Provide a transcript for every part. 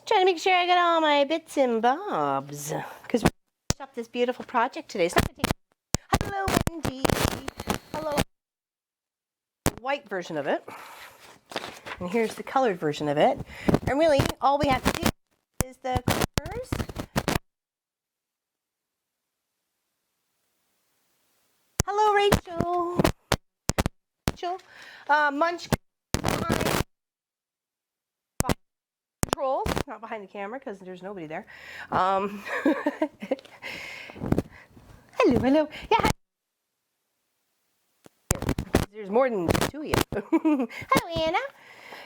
Trying to make sure I got all my bits and bobs. Because we finished up this beautiful project today. So hello, Wendy. Hello. White version of it. And here's the colored version of it. And really, all we have to do is the corners. Hello, Rachel. Rachel. Munch behind controls, not behind the camera because there's nobody there. Hello. Yeah. There's more than two of you. Hello, Anna.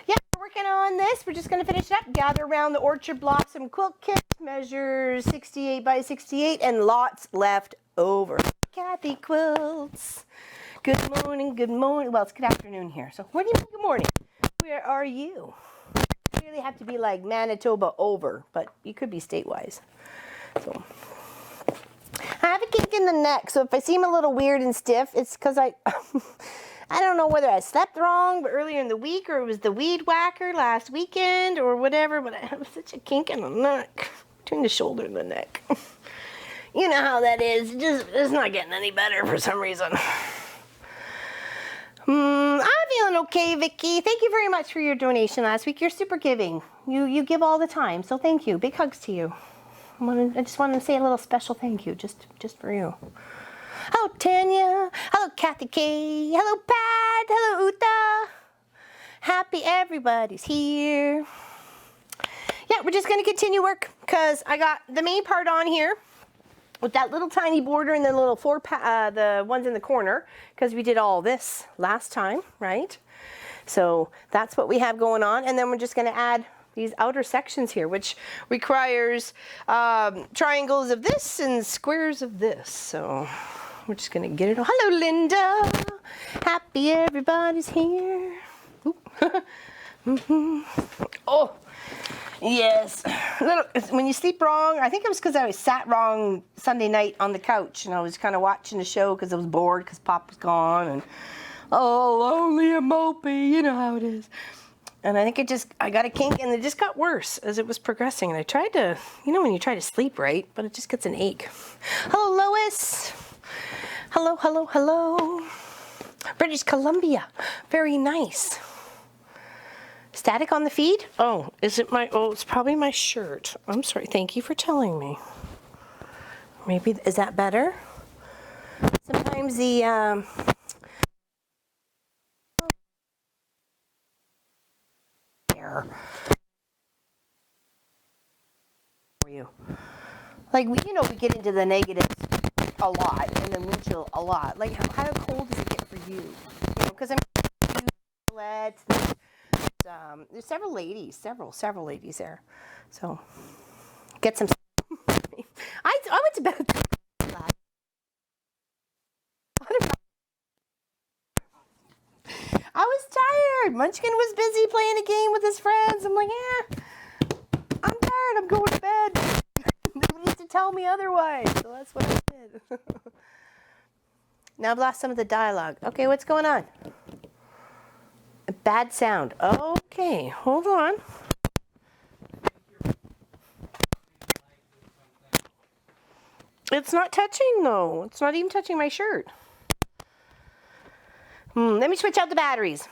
Yeah, we're working on this. We're just going to finish it up. Gather around the Orchard Blossom quilt kit. Measure 68 by 68 and lots left over. Kathy Quilts. Good morning. Well, it's good afternoon here. So what do you mean good morning? Where are you? You really have to be like Manitoba over, but you could be state-wise. So I have a kink in the neck, so if I seem a little weird and stiff, it's because I don't know whether I slept wrong earlier in the week or it was the weed whacker last weekend or whatever, but I have such a kink in the neck. Between the shoulder and the neck. You know how that is. It's not getting any better for some reason. I'm feeling okay, Vicki. Thank you very much for your donation last week. You're super giving. You give all the time, so thank you. Big hugs to you. I just wanted to say a little special thank you, just for you. Hello, Tanya. Hello, Kathy K. Hello, Pat. Hello, Uta. Happy everybody's here. Yeah, we're just going to continue work because I got the main part on here with that little tiny border and the little the ones in the corner because we did all this last time, right? So that's what we have going on. And then we're just going to add these outer sections here, which requires triangles of this and squares of this. So we're just going to get it all. Hello, Linda. Happy everybody's here. Oh, yes. When you sleep wrong, I think it was because I was sat wrong Sunday night on the couch and I was kind of watching the show because I was bored because Pop was gone and lonely and mopey, you know how it is. And I think I got a kink and it just got worse as it was progressing. And I tried to, when you try to sleep right, but it just gets an ache. Hello, Lois. Hello. British Columbia. Very nice. Static on the feed? Oh, it's probably my shirt. I'm sorry. Thank you for telling me. Maybe, is that better? Sometimes the, for you. Like, we get into the negatives a lot and the wind chill a lot. Like, how cold does it get for you? Because there's several ladies there. So, get some. I went to bed last. I was tired. Munchkin was busy playing a game with his friends. I'm like, I'm tired. I'm going to bed. Nobody needs to tell me otherwise. So that's what I did. Now I've lost some of the dialogue. Okay, what's going on? A bad sound. Okay, hold on. It's not touching though. It's not even touching my shirt. Let me switch out the batteries.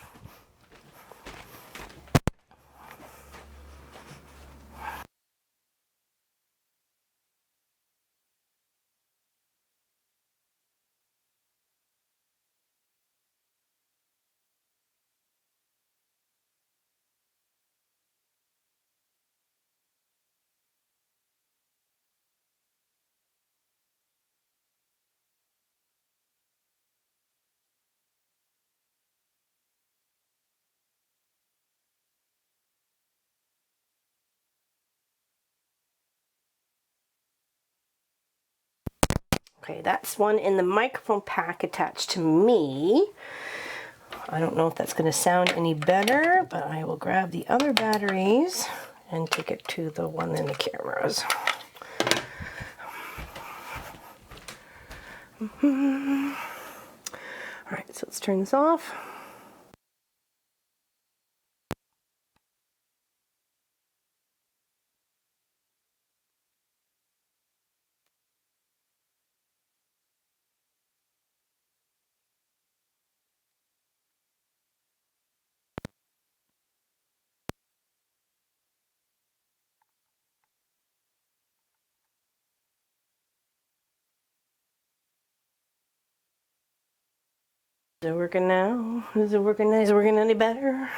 Okay, that's one in the microphone pack attached to me. I don't know if that's going to sound any better, but I will grab the other batteries and take it to the one in the cameras. All right, so let's turn this off. Is it working now? Is it working? Is it working any better?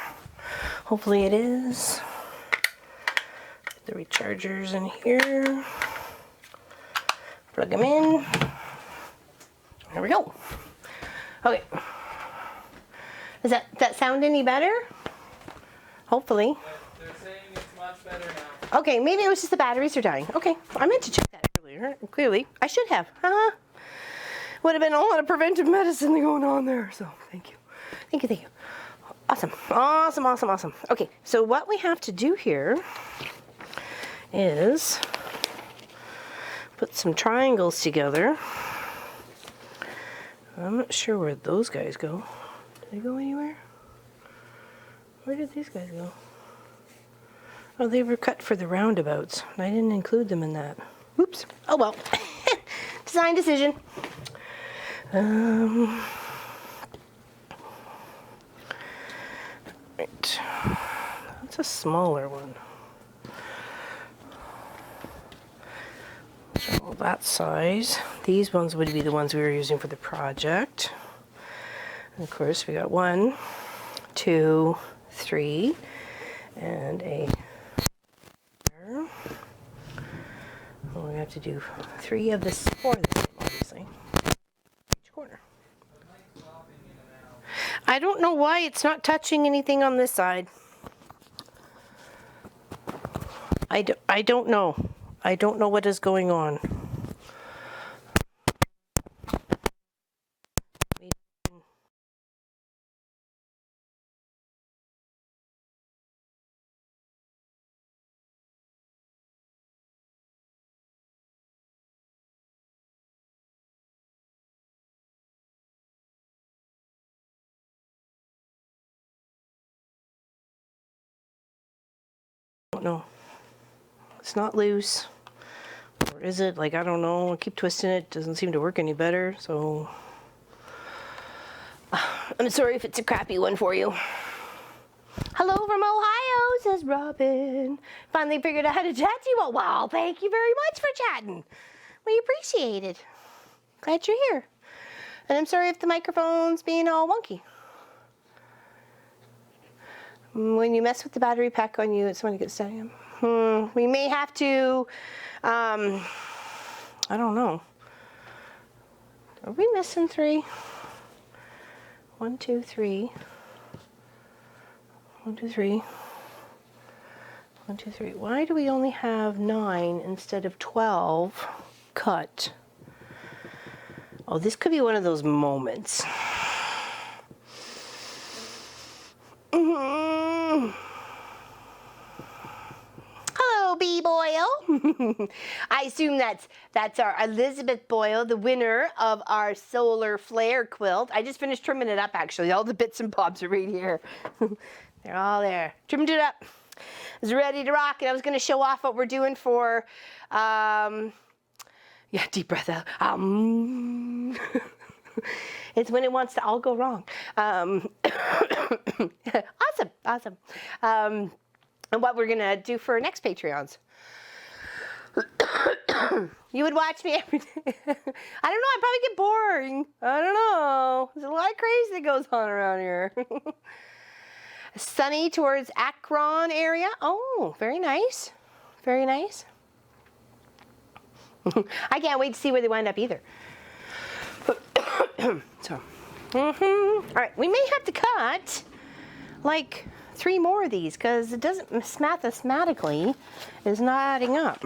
Hopefully it is. Get the rechargers in here. Plug them in. There we go. Okay. Does that sound any better? Hopefully. They're saying it's much better now. Okay, maybe it was just the batteries are dying. Okay, I meant to check that earlier. Clearly, I should have. Would have been a lot of preventive medicine going on there. So thank you, thank you, thank you. Awesome, awesome, awesome, awesome. Okay, so what we have to do here is put some triangles together. I'm not sure where those guys go. Did they go anywhere? Where did these guys go? Oh, they were cut for the roundabouts. I didn't include them in that. Oops. Oh well. Design decision. Right. That's a smaller one. So that size. These ones would be the ones we were using for the project. And of course, we got 1, 2, 3, and a. Well, we have to do 4 of the same, obviously. Each corner. I don't know why it's not touching anything on this side. I don't know. I don't know what is going on. No, it's not loose, or is it? Like, I don't know. I keep twisting it. Doesn't seem to work any better. So I'm sorry if it's a crappy one for you. Hello from Ohio, says Robin. Finally figured out how to chat to you. Well, wow, thank you very much for chatting. We appreciate it. Glad you're here. And I'm sorry if the microphone's being all wonky. When you mess with the battery pack on you, it's when it gets started. We may have to, I don't know. Are we missing 3? 1, 2, 3. 1, 2, 3. 1, 2, 3. Why do we only have 9 instead of 12 cut? Oh, this could be one of those moments. Hello, B. Boyle. I assume that's our Elizabeth Boyle, the winner of our solar flare quilt. I just finished trimming it up, actually. All the bits and bobs are right here. They're all there. Trimmed it up. It's ready to rock, and I was going to show off what we're doing for, yeah, deep breath out. It's when it wants to all go wrong. Awesome. And what we're gonna do for our next Patreons. You would watch me every day. I don't know, I'd probably get boring. I don't know. There's a lot of crazy that goes on around here. Sunny towards Akron area. Oh, very nice. Very nice. I can't wait to see where they wind up either. So, all right, we may have to cut like 3 more of these because it doesn't mathematically is not adding up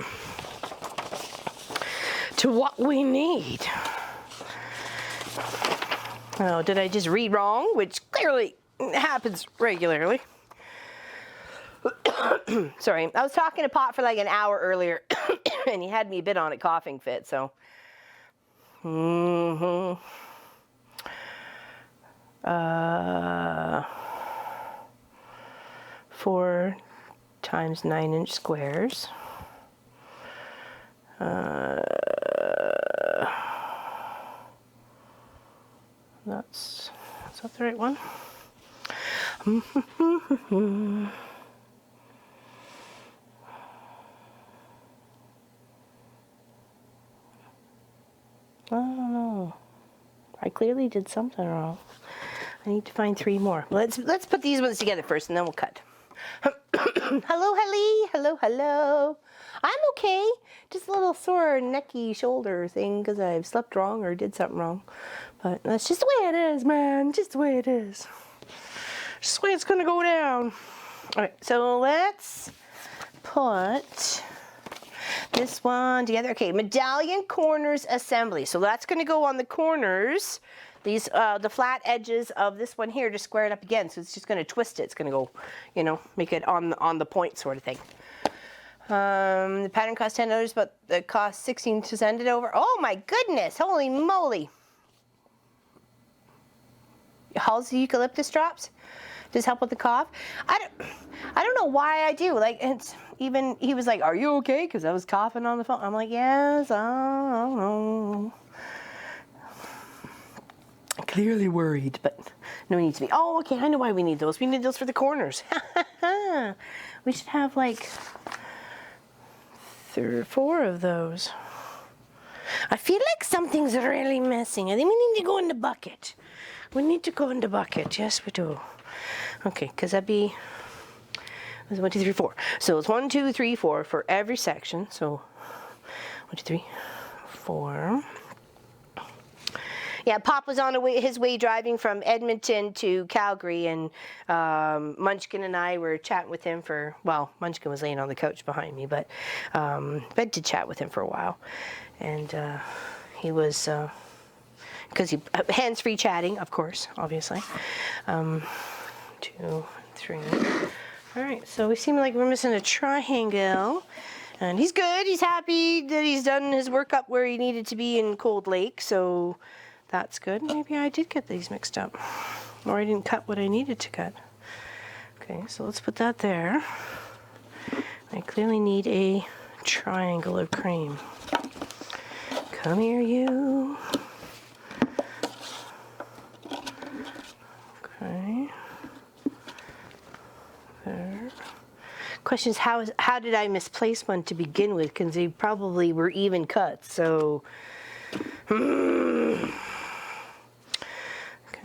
to what we need. Oh, did I just read wrong? Which clearly happens regularly. Sorry, I was talking to Pot for like an hour earlier, and he had me a bit on a coughing fit. So. 4 times 9-inch squares. Is that the right one? I don't know. I clearly did something wrong. I need to find 3 more. Let's put these ones together first, and then we'll cut. Hello, Helly. Hello, hello. I'm okay. Just a little sore necky shoulder thing because I've slept wrong or did something wrong. But that's just the way it is, man. Just the way it is. Just the way it's going to go down. All right, so let's put this one together. Okay, medallion corners assembly. So that's going to go on the corners. These, the flat edges of this one here, just square it up again. So it's just going to twist it. It's going to go, you know, make it on the point sort of thing. The pattern costs $10, but it costs $16 to send it over. Oh my goodness! Holy moly! How's the eucalyptus drops? Does help with the cough? I don't know why I do. Like, it's even, he was like, "Are you okay?" Because I was coughing on the phone. I'm like, "Yes, I don't know." Clearly worried, but no need to be. Oh, okay, I know why we need those. We need those for the corners. We should have like 3 or 4 of those. I feel like something's really missing. I think we need to go in the bucket. We need to go in the bucket. Yes, we do. Okay, because that'd be 1, 2, 3, 4. So it's 1, 2, 3, 4 for every section. So 1, 2, 3, 4. Yeah, Pop was on his way driving from Edmonton to Calgary, and Munchkin and I were chatting with him for, well, Munchkin was laying on the couch behind me, but I did chat with him for a while. And he was, because he, hands-free chatting, of course, obviously. 2, 3. All right, so we seem like we're missing a triangle. And he's good. He's happy that he's done his work up where he needed to be in Cold Lake, so that's good. Maybe I did get these mixed up, or I didn't cut what I needed to cut. Okay, so let's put that there. I clearly need a triangle of cream. Come here, you. Okay. There. Question is, how did I misplace one to begin with? Because they probably were even cuts, so.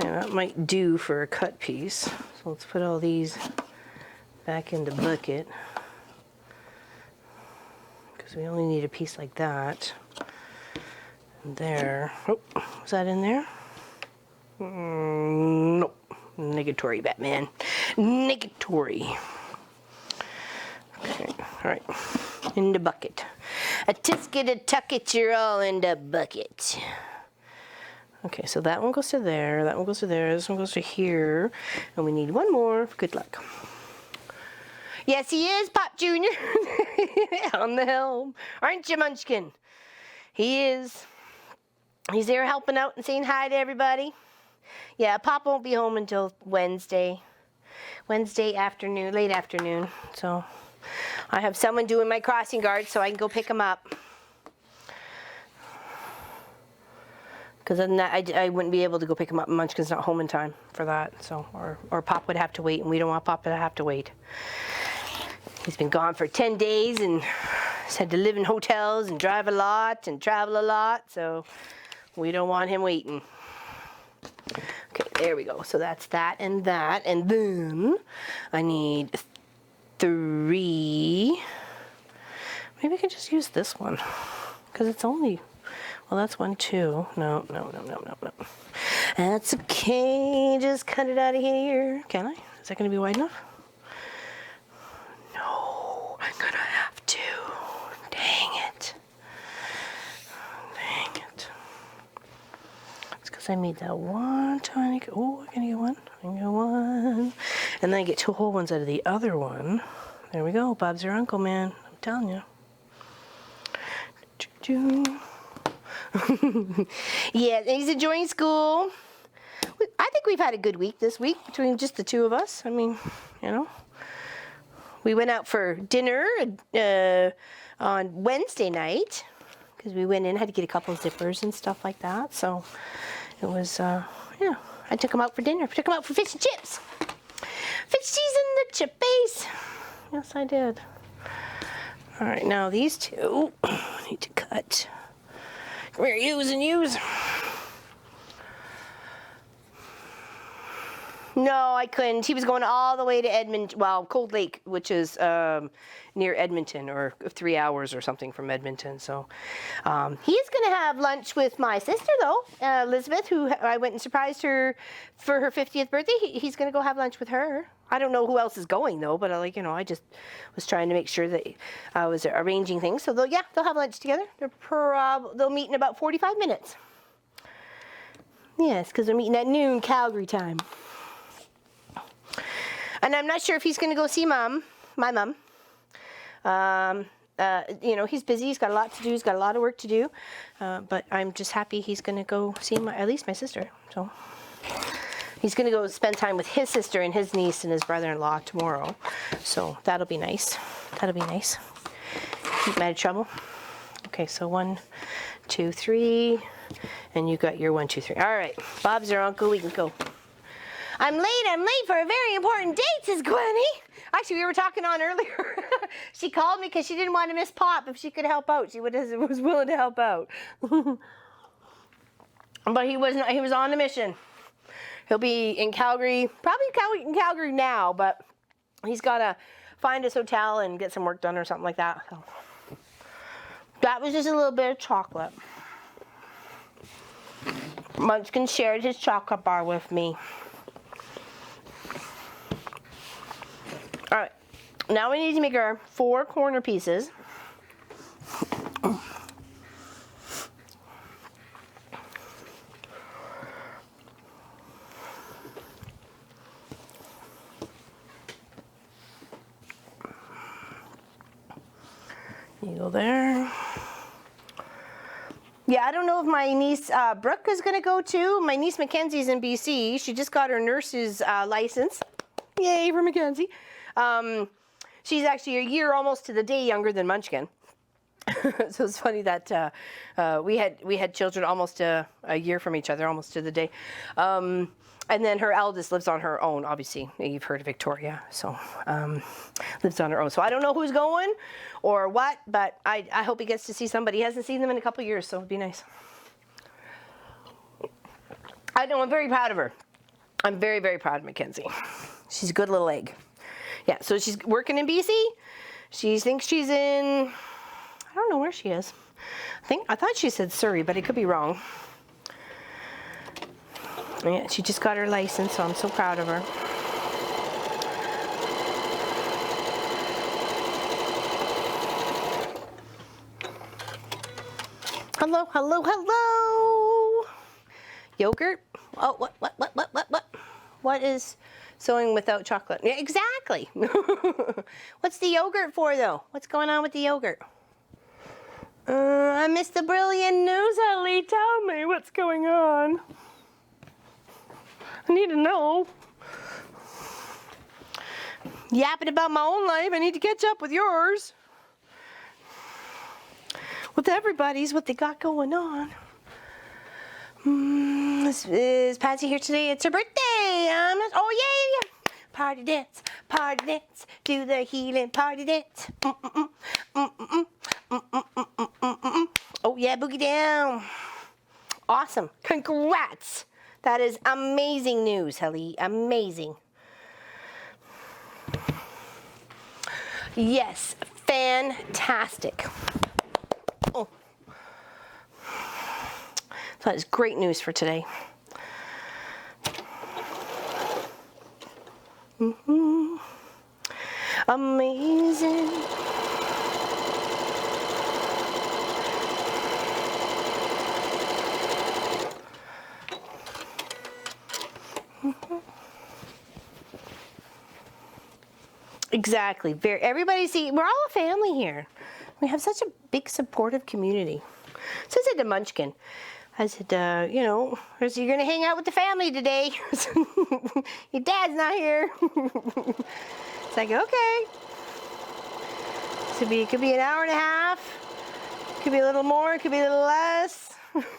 Okay, that might do for a cut piece. So let's put all these back in the bucket, because we only need a piece like that. And there. Oh, was that in there? Nope. Negatory, Batman. Negatory. Okay, all right. In the bucket. A tisket, a tucket, you're all in the bucket. Okay, so that one goes to there, that one goes to there, this one goes to here, and we need one more for good luck. Yes, he is, Pop Jr. on the helm. Aren't you, Munchkin? He is. He's there helping out and saying hi to everybody. Yeah, Pop won't be home until Wednesday. Wednesday afternoon, late afternoon. So I have someone doing my crossing guard so I can go pick him up. Because then I wouldn't be able to go pick him up. Munchkin's not home in time for that. So, or Pop would have to wait, and we don't want Pop to have to wait. He's been gone for 10 days and he's had to live in hotels and drive a lot and travel a lot. So we don't want him waiting. Okay, there we go. So that's that. And then I need 3. Maybe I could just use this one because it's only, well, that's 1, 2. No. That's okay. Just cut it out of here. Can I? Is that going to be wide enough? No, I'm going to have to. Dang it. It's because I made that one tiny, oh, I can get one. I can get one. And then I get 2 whole ones out of the other one. There we go. Bob's your uncle, man. I'm telling you. Yeah, he's enjoying school. I think we've had a good week this week between just the 2 of us. I mean, you know. We went out for dinner on Wednesday night because we went in, had to get a couple of zippers and stuff like that. So it was, yeah, I took him out for dinner. Took him out for fish and chips. Fish cheese and the chip base. Yes, I did. All right, now these 2 need to cut. Come here, use. No, I couldn't. He was going all the way to Edmonton, well, Cold Lake, which is near Edmonton, or 3 hours or something from Edmonton. So he's going to have lunch with my sister, though, Elizabeth, who I went and surprised her for her 50th birthday. He's going to go have lunch with her. I don't know who else is going, though, but I just was trying to make sure that I was arranging things. So, they'll have lunch together. They'll meet in about 45 minutes. Yes, because they're meeting at noon Calgary time. And I'm not sure if he's going to go see my mom. He's busy. He's got a lot to do. He's got a lot of work to do. But I'm just happy he's going to go see at least my sister. So he's going to go spend time with his sister and his niece and his brother-in-law tomorrow. So that'll be nice. That'll be nice. Keep him out of trouble. Okay, so 1, 2, 3. And you got your 1, 2, 3. All right. Bob's our uncle. We can go. I'm late for a very important date, says Gwenny. Actually, we were talking on earlier. She called me because she didn't want to miss Pop. If she could help out, she was willing to help out. But he was on a mission. He'll be in Calgary, probably in Calgary now, but he's got to find his hotel and get some work done or something like that. So that was just a little bit of chocolate. Munchkin shared his chocolate bar with me. All right, now we need to make our 4 corner pieces. You go there. Yeah, I don't know if my niece Brooke is going to go too. My niece Mackenzie's in BC. She just got her nurse's license. Yay for Mackenzie. She's actually a year almost to the day younger than Munchkin. So it's funny that we had children almost a year from each other, almost to the day. And then her eldest lives on her own, obviously. You've heard of Victoria, so lives on her own. So I don't know who's going or what, but I hope he gets to see somebody. He hasn't seen them in a couple years, so it'd be nice. I know, I'm very proud of her. I'm very, very proud of Mackenzie. She's a good little egg. Yeah, so she's working in BC. She thinks she's in, I don't know where she is. I thought she said Surrey, but it could be wrong. Yeah, she just got her license, so I'm so proud of her. Hello, hello, hello. Yogurt? Oh, what? What is sewing without chocolate? Yeah, exactly. What's the yogurt for, though? What's going on with the yogurt? I missed the brilliant news, Ellie. Tell me what's going on. I need to know. Yapping about my own life. I need to catch up with yours. With everybody's, what they got going on. Is Patsy here today? It's her birthday. Oh, yay! Party dance, do the healing party dance. Oh, yeah, boogie down. Awesome. Congrats. That is amazing news, Helly. Amazing. Yes, fantastic. Oh. So that is great news for today. Amazing. Exactly. Everybody, see, we're all a family here. We have such a big supportive community. So I said to Munchkin, I said, you're going to hang out with the family today. Your dad's not here. It's like, okay. It could be an hour and a half. Could be a little more. Could be a little less. Woohoo!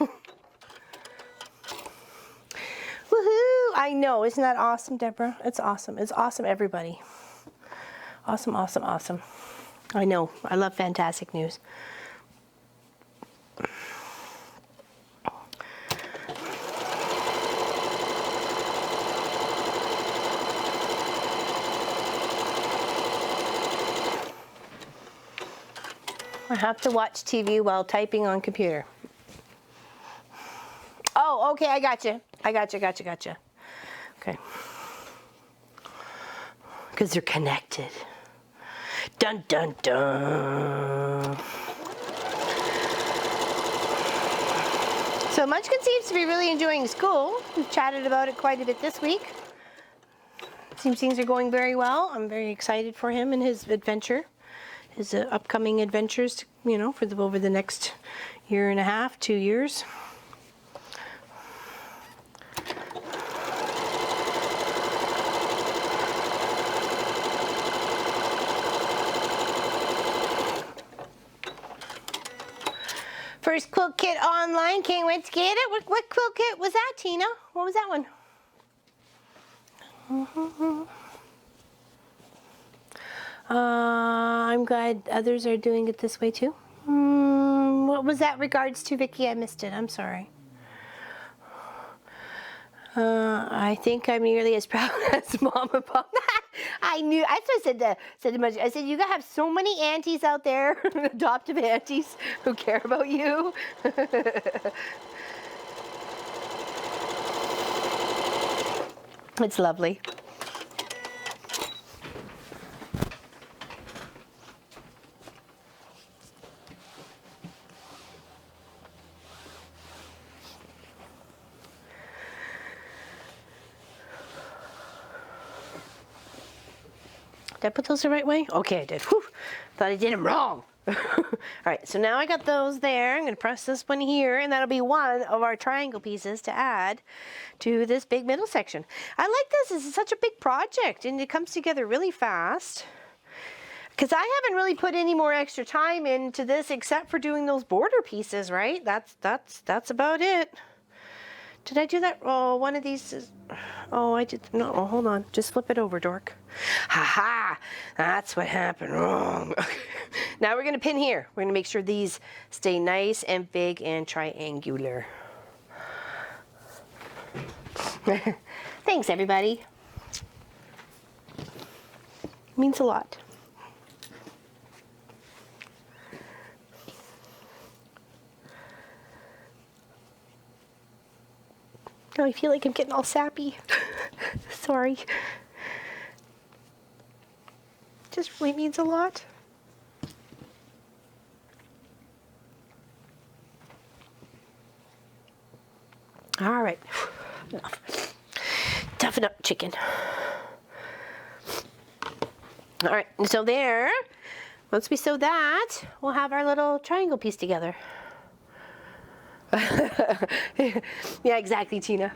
I know. Isn't that awesome, Deborah? It's awesome. It's awesome, everybody. Awesome, awesome, awesome. I know. I love fantastic news. I have to watch TV while typing on computer. Oh, okay, I got you. Gotcha. Okay. Because they're connected. Dun, dun, dun. So Munchkin seems to be really enjoying school. We've chatted about it quite a bit this week. Seems things are going very well. I'm very excited for him and his adventure. His upcoming adventures, you know, over the next year and a half, 2 years. First quilt kit online, can't wait to get it. What quilt kit was that, Tina? What was that one? I'm glad others are doing it this way too. What was that regards to, Vicky? I missed it. I'm sorry. I think I'm nearly as proud as Mom and Pop. I knew. I said to much. I said you gotta have so many aunties out there, adoptive aunties who care about you. It's lovely. Did I put those the right way? Okay, I did. Whew. Thought I did them wrong. All right, so now I got those there. I'm going to press this one here, and that'll be one of our triangle pieces to add to this big middle section. I like this. This is such a big project, and it comes together really fast. Because I haven't really put any more extra time into this except for doing those border pieces, right? That's about it. Did I do that? Oh, one of these is... Oh, I did... No, hold on. Just flip it over, dork. Ha-ha! That's what happened wrong. Now we're going to pin here. We're going to make sure these stay nice and big and triangular. Thanks, everybody. Means a lot. Oh, I feel like I'm getting all sappy. Sorry. Just really means a lot. All right. Enough. Toughen up, chicken. All right, so there, once we sew that, we'll have our little triangle piece together. Yeah, exactly, Tina.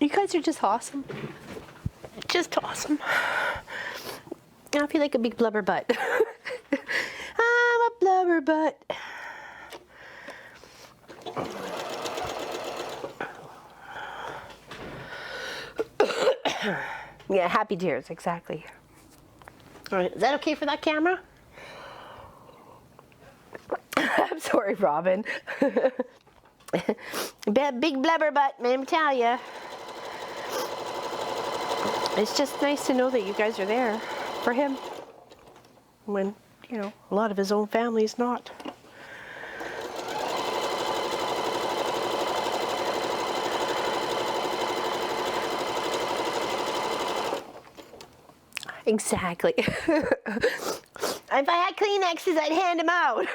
You guys are just awesome. Just awesome. I feel like a big blubber butt. I'm a blubber butt. Yeah, happy tears, exactly. All right, is that okay for that camera? I'm sorry, Robin. Big blubber butt, man, I tell ya. It's just nice to know that you guys are there for him when, you know, a lot of his own family is not. Exactly. If I had Kleenexes, I'd hand them out.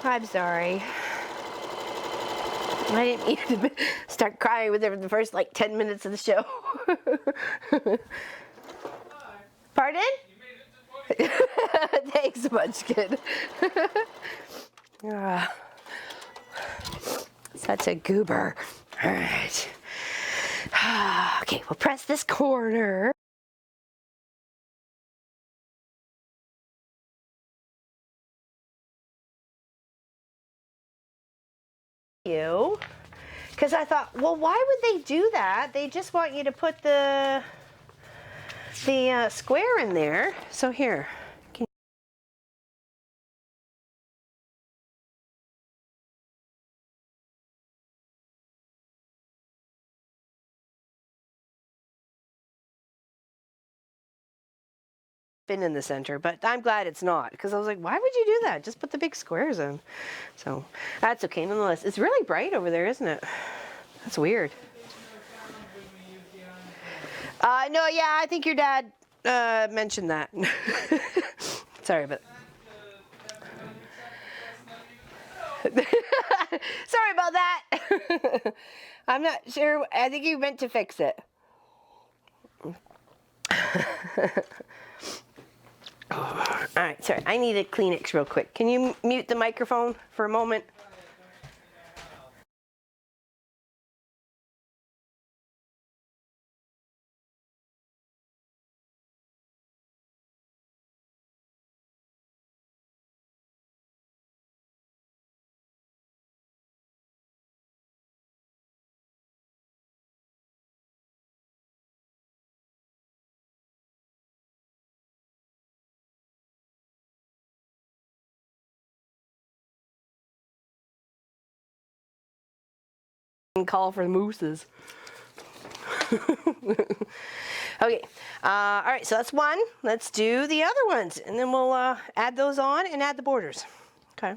I'm sorry. I didn't mean to start crying within the first like 10 minutes of the show. Pardon? You made it to 20. Thanks, Munchkin. Such a goober. All right. Okay, we'll press this corner. Because I thought, well, why would they do that? They just want you to put the square in there. So here. been in the center, but I'm glad it's not, because I was like, why would you do that? Just put the big squares in. So that's okay nonetheless. It's really bright over there, isn't it? That's weird. No, yeah, I think your dad mentioned that. Sorry about Sorry about that. I'm not sure. I think you meant to fix it. All right, sorry. I need a Kleenex real quick. Can you mute the microphone for a moment? Call for the mooses. Okay, all right, so that's one. Let's do the other ones, and then we'll add those on and add the borders. Okay.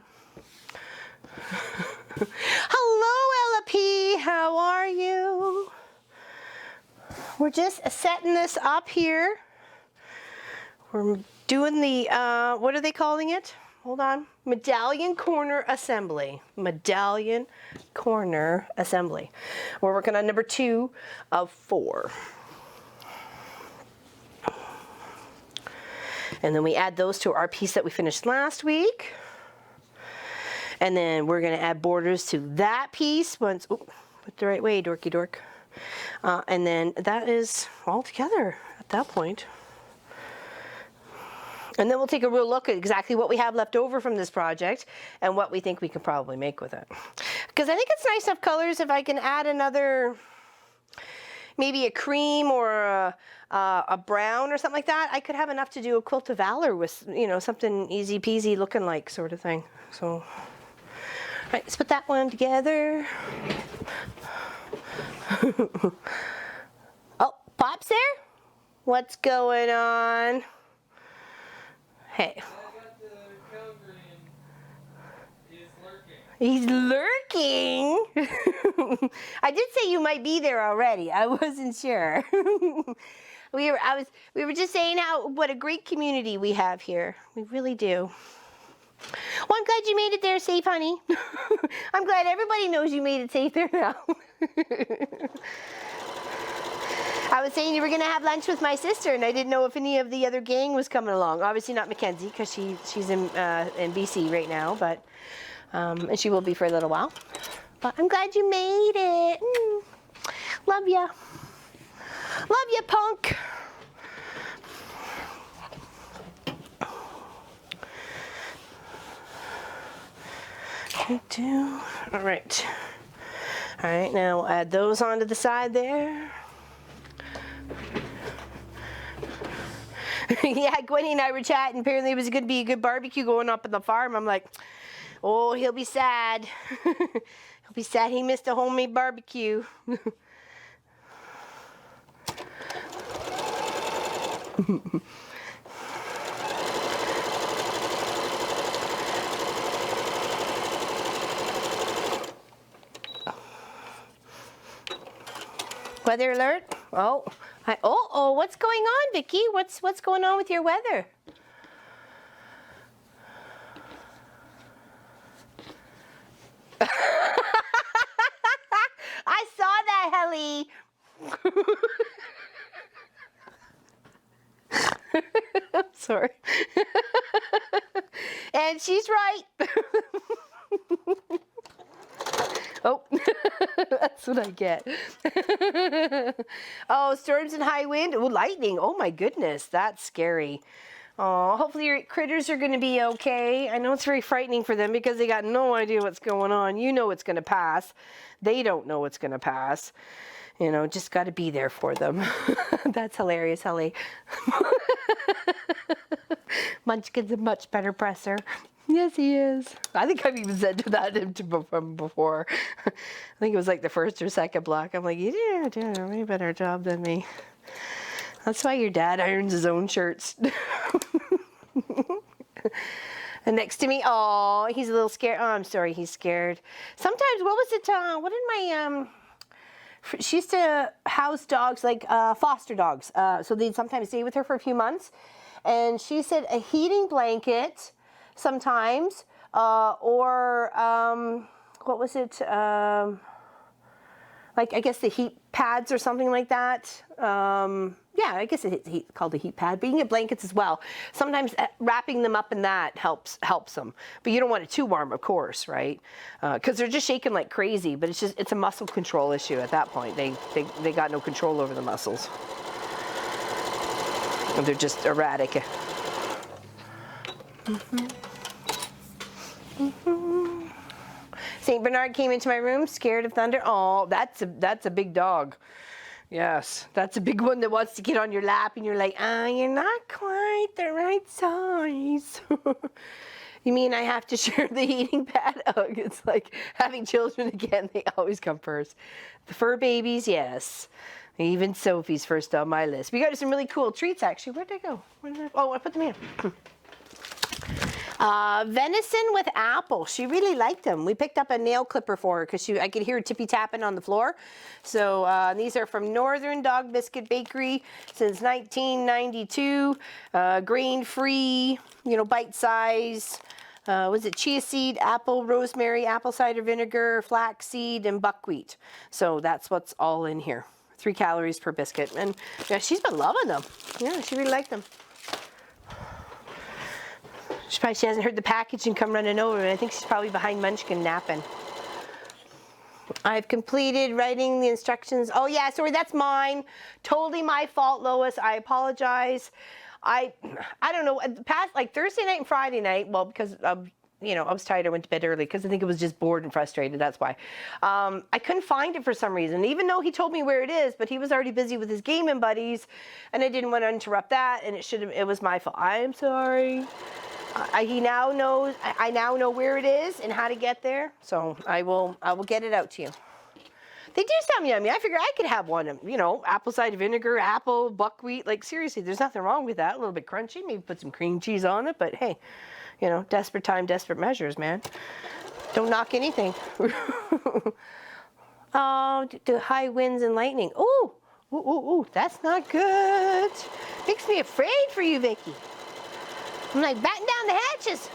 Hello, Ella P. How are you? We're just setting this up here. We're doing the, what are they calling it? Hold on. Medallion corner assembly. Medallion corner assembly. We're working on number 2 of 4. And then we add those to our piece that we finished last week. And then we're going to add borders to that piece once, oh, put the right way, dorky dork. And then that is all together at that point. And then we'll take a real look at exactly what we have left over from this project and what we think we can probably make with it. Because I think it's nice to have colors. If I can add another, maybe a cream or a brown or something like that, I could have enough to do a quilt of valor with, you know, something easy peasy looking like sort of thing. So, all right, let's put that one together. Oh, Pop's there? What's going on? Hey. He's lurking. I did say you might be there already. I wasn't sure. we were just saying what a great community we have here. We really do. Well, I'm glad you made it there safe, honey. I'm glad everybody knows you made it safe there now. I was saying you were going to have lunch with my sister, and I didn't know if any of the other gang was coming along. Obviously not Mackenzie, because she's in BC right now, but and she will be for a little while. But I'm glad you made it. Love ya. Love ya, punk. All right. All right, now we'll add those onto the side there. Yeah, Gwenny and I were chatting. Apparently it was going to be a good barbecue going up on the farm. I'm like, oh, he'll be sad. He'll be sad he missed a homemade barbecue. Weather alert? Oh, what's going on, Vicky? What's going on with your weather? I saw that, Helly. I'm sorry. And she's right. Oh, that's what I get. Oh, storms and high wind. Oh, lightning. Oh my goodness, that's scary. Oh, hopefully your critters are going to be okay. I know it's very frightening for them because they got no idea what's going on. You know it's going to pass. They don't know what's going to pass. You know, just got to be there for them. That's hilarious, Helly. Munchkin's a much better presser. Yes, he is. I think I've even said to that from before. I think it was like the first or second block. I'm like, you do a way better job than me. That's why your dad irons his own shirts. And next to me, oh, he's a little scared. Oh, I'm sorry, he's scared. Sometimes, what was it? What did my she used to house dogs, like foster dogs. So they'd sometimes stay with her for a few months. And she said a heating blanket sometimes, or what was it? Like, I guess the heat pads or something like that. Yeah, I guess it's called a heat pad, but you can get blankets as well. Sometimes wrapping them up in that helps them. But you don't want it too warm, of course, right? Because they're just shaking like crazy, but it's a muscle control issue at that point. They got no control over the muscles. And they're just erratic. St. Bernard came into my room scared of thunder. Oh, that's a big dog. Yes, that's a big one that wants to get on your lap and you're like, you're not quite the right size. You mean I have to share the heating pad? Oh, it's like having children again. They always come first. The fur babies, yes. Even Sophie's first on my list. We got some really cool treats, actually. Where'd they go? Oh, I put them in. Venison with apple. She really liked them. We picked up a nail clipper for her because I could hear her tippy tapping on the floor. So these are from Northern Dog Biscuit Bakery since 1992. Grain-free, bite size. Was it chia seed, apple, rosemary, apple cider vinegar, flaxseed, and buckwheat. So that's what's all in here. 3 calories per biscuit. And yeah, she's been loving them. Yeah, she really liked them. She hasn't heard the package and come running over. I think she's probably behind Munchkin napping. I've completed writing the instructions. Oh yeah, sorry, that's mine. Totally my fault, Lois. I apologize. I don't know. Past like Thursday night and Friday night. Well, because I was tired. I went to bed early because I think it was just bored and frustrated. That's why. I couldn't find it for some reason, even though he told me where it is. But he was already busy with his gaming buddies, and I didn't want to interrupt that. And it was my fault. I am sorry. He now knows. I now know where it is and how to get there. So I will get it out to you. They do sound yummy. I figure I could have one. Apple cider vinegar, apple, buckwheat. Like seriously, there's nothing wrong with that. A little bit crunchy. Maybe put some cream cheese on it. But hey, desperate time, desperate measures, man. Don't knock anything. Oh, the high winds and lightning. Ooh, ooh, ooh, ooh. That's not good. Makes me afraid for you, Vicky. I'm like, batten down the hatches.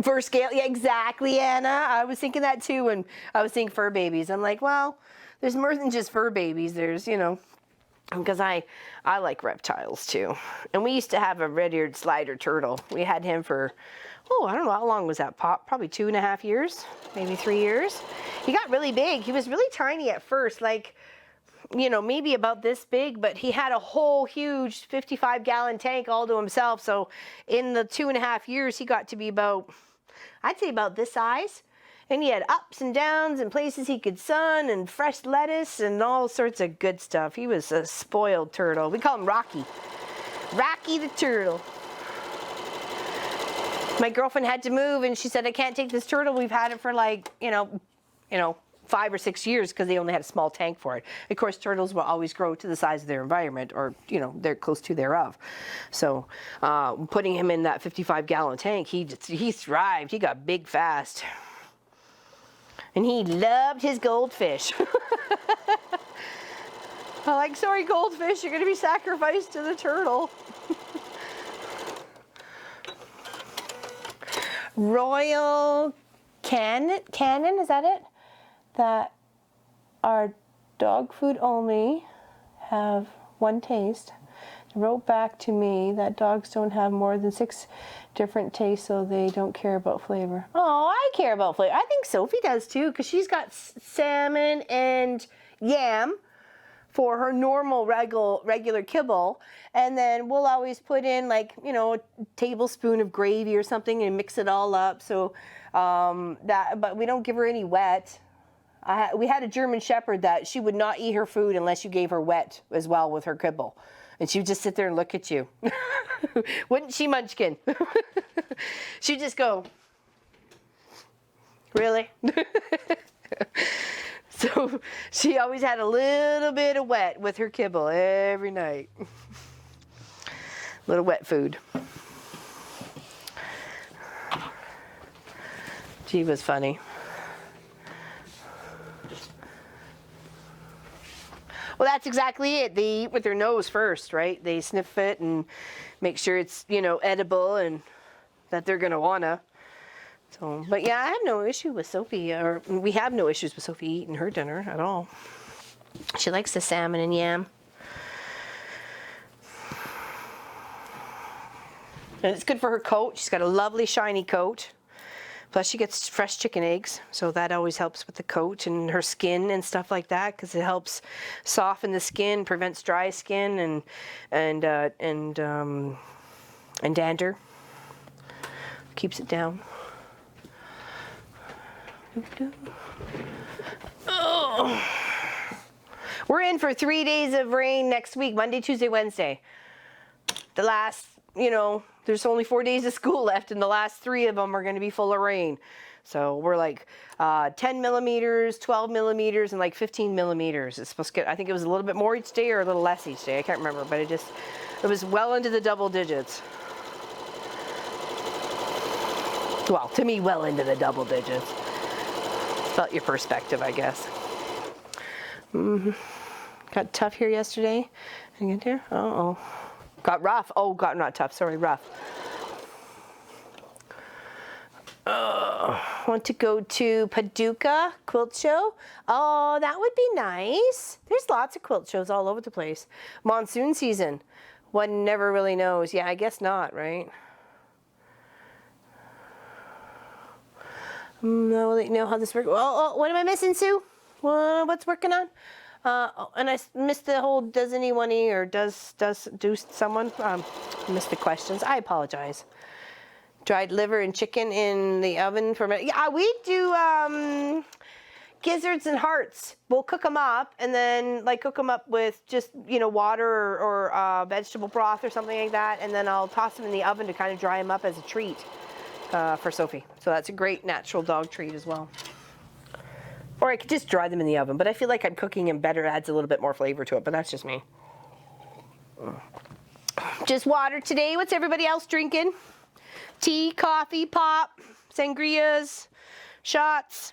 For scale, yeah, exactly, Anna. I was thinking that too when I was seeing fur babies. I'm like, well, there's more than just fur babies. There's, because I like reptiles too. And we used to have a red-eared slider turtle. We had him for, I don't know, how long was that, Pop? Probably 2.5 years, maybe 3 years. He got really big. He was really tiny at first, like, maybe about this big, but he had a whole huge 55-gallon tank all to himself. So in the 2.5 years, he got to be I'd say about this size. And he had ups and downs and places he could sun and fresh lettuce and all sorts of good stuff. He was a spoiled turtle. We call him Rocky. Rocky the turtle. My girlfriend had to move and she said, I can't take this turtle. We've had it for 5 or 6 years because they only had a small tank for it. Of course, turtles will always grow to the size of their environment or, they're close to thereof. So putting him in that 55-gallon tank, he thrived. He got big fast. And he loved his goldfish. I'm like, sorry, goldfish, you're going to be sacrificed to the turtle. Royal Canon, is that it? That are dog food only, have one taste. They wrote back to me that dogs don't have more than 6 different tastes, so they don't care about flavor. Oh, I care about flavor. I think Sophie does too, because she's got salmon and yam for her normal regular kibble, and then we'll always put in a tablespoon of gravy or something and mix it all up. So but we don't give her any wet. We had a German Shepherd that she would not eat her food unless you gave her wet as well with her kibble. And she would just sit there and look at you. Wouldn't she, Munchkin? She'd just go, really? So she always had a little bit of wet with her kibble every night. Little wet food. She was funny. Well, that's exactly it. They eat with their nose first, right? They sniff it and make sure it's, you know, edible and that they're going to wanna. So, but yeah, I have no issue with Sophie, or we have no issues with Sophie eating her dinner at all. She likes the salmon and yam. And it's good for her coat. She's got a lovely shiny coat. Plus she gets fresh chicken eggs, so that always helps with the coat and her skin and stuff like that, because it helps soften the skin, prevents dry skin and dander. Keeps it down. Oh. We're in for 3 days of rain next week, Monday, Tuesday, Wednesday. The last, you know, there's only 4 days of school left, and the last 3 of them are going to be full of rain. So we're like 10 millimeters, 12 millimeters, and like 15 millimeters. It's supposed to get, I think it was a little bit more each day or a little less each day. I can't remember, but it was well into the double digits. Well, to me, well into the double digits. About your perspective, I guess. Got tough here yesterday. Did I get there? Uh-oh. Got rough. Oh, got not tough. Sorry, rough. Want to go to Paducah Quilt Show? Oh, that would be nice. There's lots of quilt shows all over the place. Monsoon season. One never really knows. Yeah, I guess not, right? No, you know how this works. Oh, what am I missing, Sue? What's working on? And I missed the whole does anyone or do someone? Missed the questions. I apologize. Dried liver and chicken in the oven for a minute. Yeah, we do gizzards and hearts. We'll cook them up and then like cook them up with just, you know, water or vegetable broth or something like that. And then I'll toss them in the oven to kind of dry them up as a treat. For Sophie. So that's a great natural dog treat as well. Or I could just dry them in the oven, but I feel like I'm cooking them better, adds a little bit more flavor to it, but that's just me. Just water today. What's everybody else drinking? Tea, coffee, pop, sangrias, shots.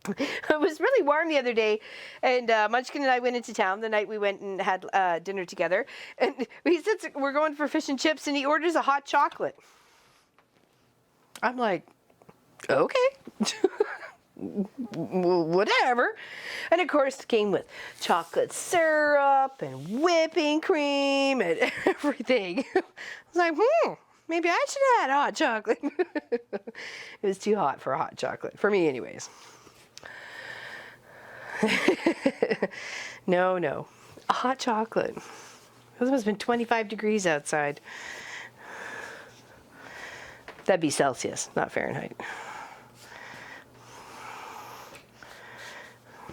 It was really warm the other day, and Munchkin and I went into town the night we went and had dinner together, and he said we're going for fish and chips, and he orders a hot chocolate. I'm like, okay, whatever. And of course it came with chocolate syrup and whipping cream and everything. I was like, maybe I should have had hot chocolate. It was too hot for a hot chocolate, for me anyways. No, a hot chocolate. It must have been 25 degrees outside. That'd be Celsius, not Fahrenheit.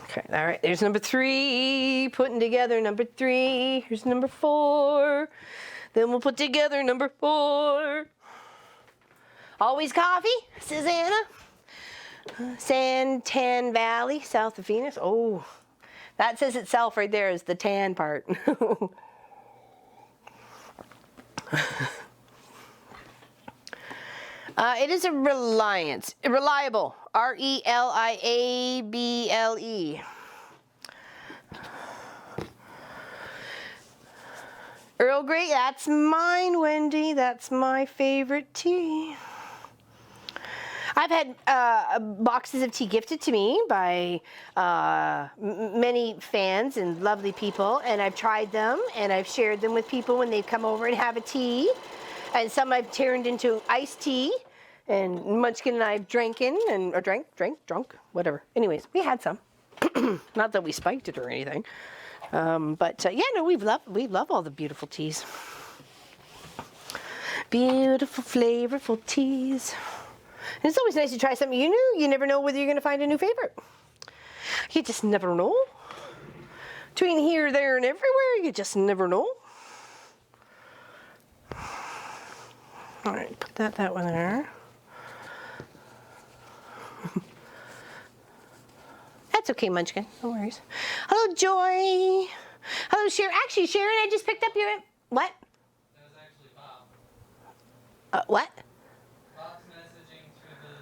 Okay, all right, there's number 3, putting together number 3. Here's number 4. Then we'll put together number 4. Always coffee, says Anna. Santan Valley, south of Phoenix. Oh, that says itself right there is the tan part. It is a reliable, R-E-L-I-A-B-L-E. Earl Grey, that's mine, Wendy. That's my favorite tea. I've had boxes of tea gifted to me by many fans and lovely people, and I've tried them, and I've shared them with people when they've come over and have a tea. And some I've turned into iced tea, and Munchkin and I have drunk, whatever. Anyways, we had some. Not that we spiked it or anything. But yeah, no, we love all the beautiful teas. Beautiful, flavorful teas. And it's always nice to try something new. You never know whether you're going to find a new favorite. You just never know. Between here, there, and everywhere, you just never know. All right, put that one there. That's okay, Munchkin. No worries. Hello, Joy. Hello, Sharon. Actually, Sharon, I just picked up What? That was actually Bob. What? Bob's messaging through the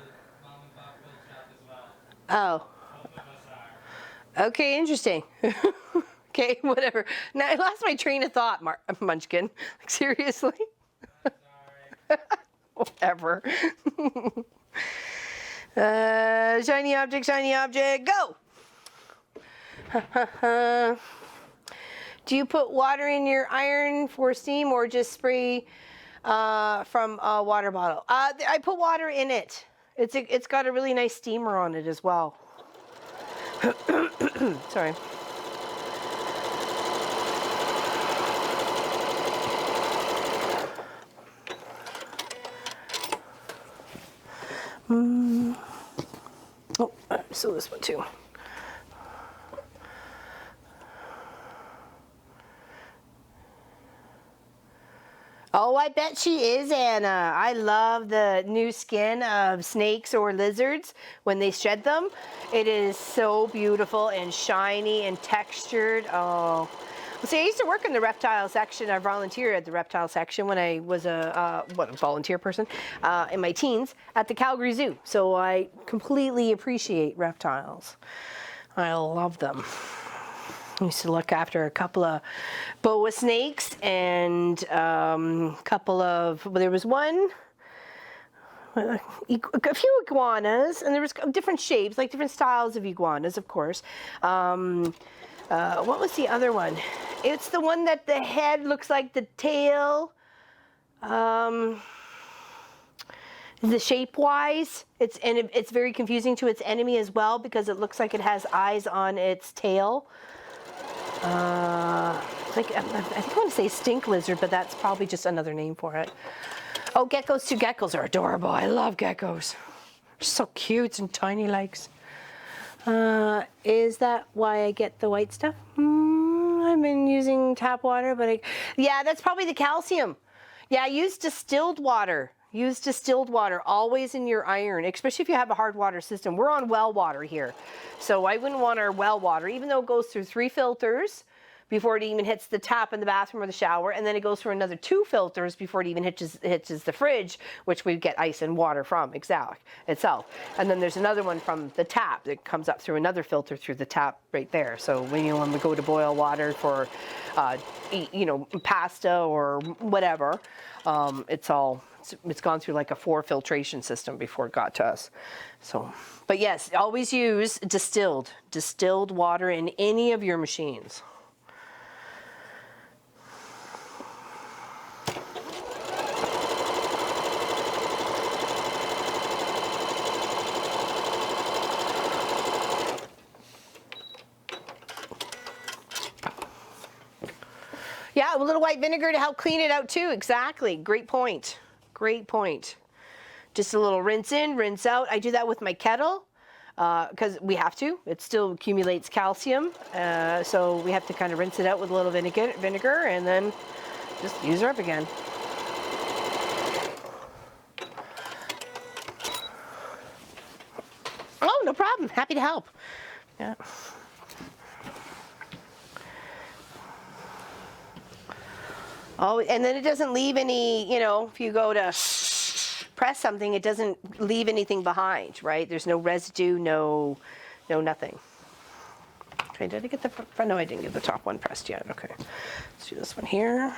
mom and pop quilt shop as well. Oh. Both of us are. Okay, interesting. Okay, whatever. Now I lost my train of thought, Munchkin. Like, seriously? Sorry. Whatever. Shiny object, go! Do you put water in your iron for steam or just spray from a water bottle? I put water in it. It's got a really nice steamer on it as well. Sorry. Oh, so this one too. Oh, I bet she is, Anna. I love the new skin of snakes or lizards when they shed them. It is so beautiful and shiny and textured. Oh. See, I used to work in the reptile section. I volunteered at the reptile section when I was a volunteer person in my teens at the Calgary Zoo. So I completely appreciate reptiles. I love them. I used to look after a couple of boa snakes and couple of, well, there was one, a few iguanas, and there was different shapes, like different styles of iguanas, of course. What was the other one? It's the one that the head looks like the tail. The shape-wise, it's very confusing to its enemy as well because it looks like it has eyes on its tail. I think I want to say stink lizard, but that's probably just another name for it. Oh, geckos too. Geckos are adorable. I love geckos. They're so cute and tiny legs. Is that why I get the white stuff? I've been using tap water, but yeah, that's probably the calcium. Yeah, use distilled water. Use distilled water always in your iron, especially if you have a hard water system. We're on well water here. So I wouldn't want our well water, even though it goes through 3 filters before it even hits the tap in the bathroom or the shower, and then it goes through another 2 filters before it even hits the fridge, which we get ice and water from itself. And then there's another one from the tap that comes up through another filter through the tap right there. So when we go to boil water for, pasta or whatever, it's gone through like a 4 filtration system before it got to us. So, but yes, always use distilled water in any of your machines. Yeah, a little white vinegar to help clean it out too. Exactly. Great point. Great point. Just a little rinse in, rinse out. I do that with my kettle because we have to. It still accumulates calcium. So we have to kind of rinse it out with a little vinegar and then just use her up again. Oh, no problem. Happy to help. Yeah. Oh, and then it doesn't leave any, if you go to press something, it doesn't leave anything behind, right? There's no residue, no nothing. Okay, did I get the front? No, I didn't get the top one pressed yet. Okay, let's do this one here.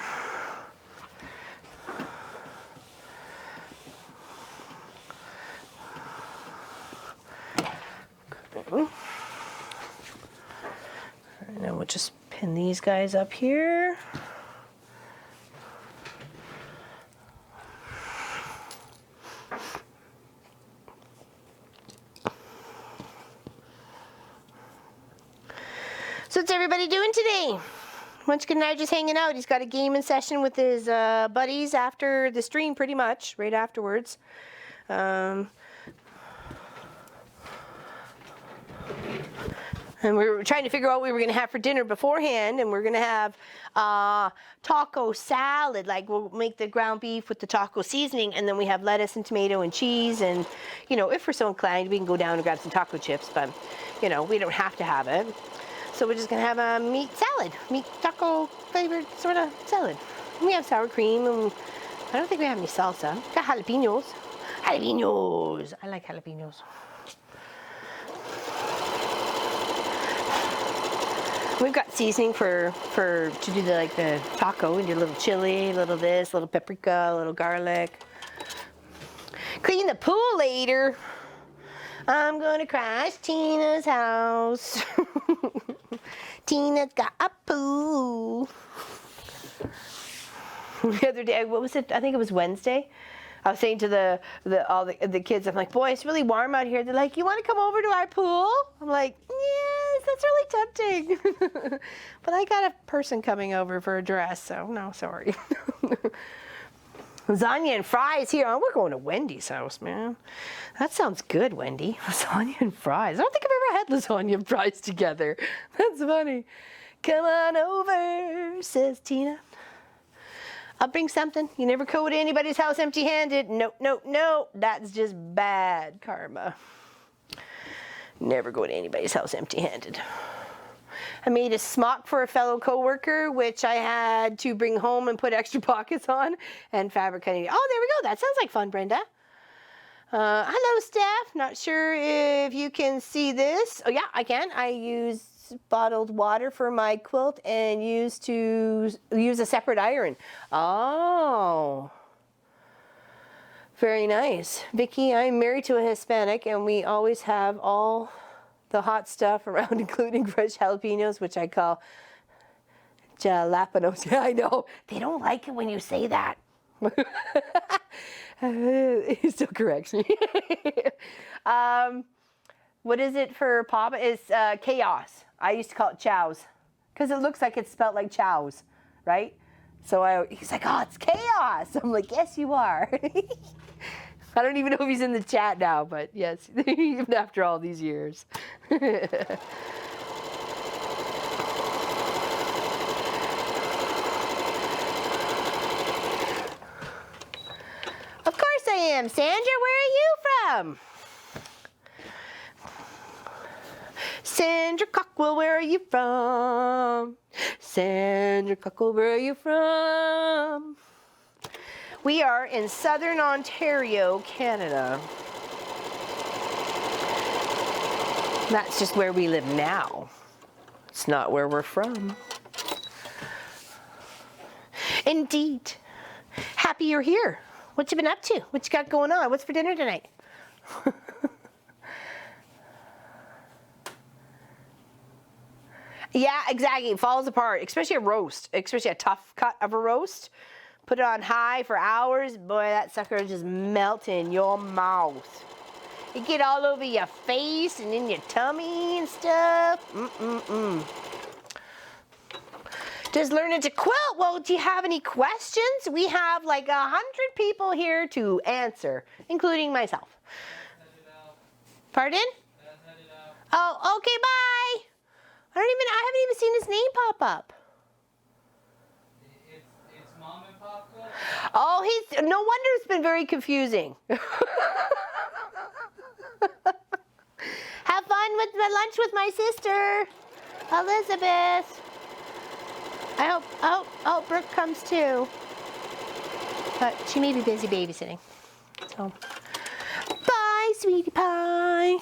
Okay. And then we'll just pin these guys up here. So what's everybody doing today? Munchkin and I are just hanging out. He's got a gaming session with his buddies after the stream, pretty much, right afterwards. And we were trying to figure out what we were going to have for dinner beforehand, and we're going to have taco salad. Like, we'll make the ground beef with the taco seasoning, and then we have lettuce and tomato and cheese, and, if we're so inclined, we can go down and grab some taco chips, but, we don't have to have it. So we're just going to have a meat taco flavored sort of salad. We have sour cream, and I don't think we have any salsa. Got jalapenos. Jalapenos. I like jalapenos. We've got seasoning for to do the taco. We do a little chili, a little this, a little paprika, a little garlic. Clean the pool later. I'm gonna crash Tina's house. Tina's got a pool. The other day, what was it? I think it was Wednesday. I was saying to all the kids, I'm like, boy, it's really warm out here. They're like, you want to come over to our pool? I'm like, yes, that's really tempting. But I got a person coming over for a dress, so no, sorry. Lasagna and fries here. Oh, we're going to Wendy's house, man. That sounds good, Wendy. Lasagna and fries. I don't think I've ever had lasagna and fries together. That's funny. Come on over, says Tina. I'll bring something. You never go to anybody's house empty-handed. No, no, no. That's just bad karma. Never go to anybody's house empty-handed. I made a smock for a fellow coworker, which I had to bring home and put extra pockets on, and fabric cutting. Oh, there we go. That sounds like fun, Brenda. Hello, Steph. Not sure if you can see this. Oh, yeah, I can. I use bottled water for my quilt and use a separate iron. Oh, very nice. Vicki, I'm married to a Hispanic, and we always have all the hot stuff around, including fresh jalapenos, which I call jalapenos. Yeah, I know. They don't like it when you say that. He still corrects me. What is it for Papa? It's chaos. I used to call it chows because it looks like it's spelled like chows, right? So he's like, oh, it's chaos. I'm like, yes, you are. I don't even know if he's in the chat now, but yes, even after all these years. Of course I am. Sandra, where are you from? Sandra Cockwell, where are you from? Sandra Cockwell, where are you from? We are in southern Ontario, Canada. That's just where we live now. It's not where we're from. Indeed. Happy you're here. What you been up to? What you got going on? What's for dinner tonight? Yeah, exactly. It falls apart, especially a roast, especially a tough cut of a roast. Put it on high for hours. Boy, that sucker just melt in your mouth. It get all over your face and in your tummy and stuff. Just learning to quilt. Well, do you have any questions? We have like 100 people here to answer, including myself. Pardon? Oh, okay, bye. I haven't even seen his name pop up. It's Mom and Pop Quilt. Oh, no wonder it's been very confusing. Have fun with the lunch with my sister, Elizabeth. I hope Brooke comes too. But she may be busy babysitting. So, bye, sweetie pie.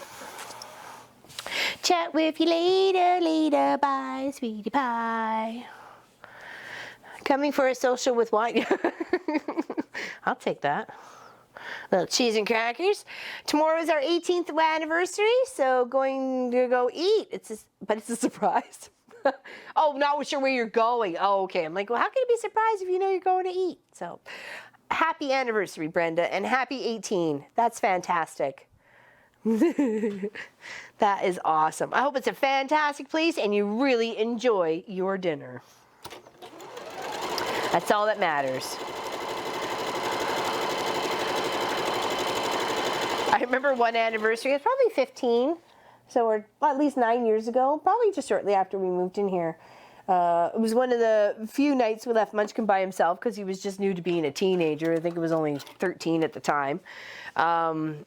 Chat with you later, bye, sweetie pie. Coming for a social with wine. I'll take that. A little cheese and crackers. Tomorrow is our 18th anniversary, so going to go eat. But it's a surprise. Oh, not sure where you're going. Oh, okay. I'm like, well, how can you be surprised if you know you're going to eat? So, happy anniversary, Brenda, and happy 18. That's fantastic. That is awesome. I hope it's a fantastic place and you really enjoy your dinner. That's all that matters. I remember one anniversary, it's probably 15, so we're at least 9 years ago, probably just shortly after we moved in here. It was one of the few nights we left Munchkin by himself because he was just new to being a teenager. I think it was only 13 at the time. And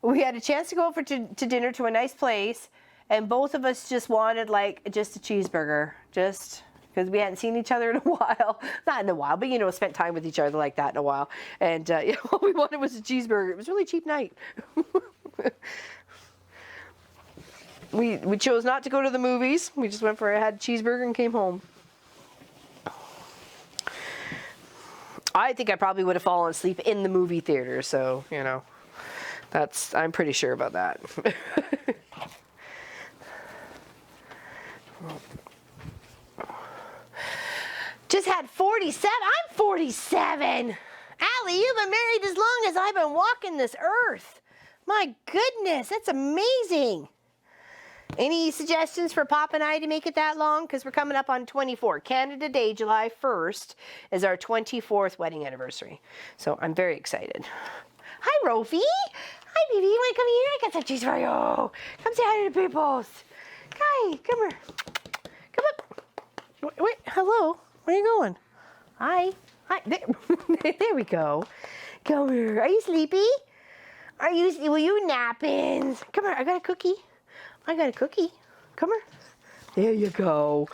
we had a chance to go over to dinner to a nice place, and both of us just wanted like just a cheeseburger, just because we hadn't seen each other in a while. Not in a while, but you know, spent time with each other like that in a while. And you know, all we wanted was a cheeseburger. It was a really cheap night. We chose not to go to the movies. We just went for had a cheeseburger and came home. I think I probably would have fallen asleep in the movie theater, so, you know, I'm pretty sure about that. Just had 47. I'm 47. Allie, you've been married as long as I've been walking this earth. My goodness, that's amazing. Any suggestions for Pop and I to make it that long? Because we're coming up on 24. Canada Day, July 1st, is our 24th wedding anniversary. So I'm very excited. Hi, Rofi. Hi, baby. You want to come here? I got some cheese for you. Come say hi to the peoples. Hi, come here. Come up. Wait, hello. Where are you going? Hi. Hi. There we go. Come here. Are you sleepy? Were you napping? Come here. I got a cookie. I got a cookie. Come here. There you go.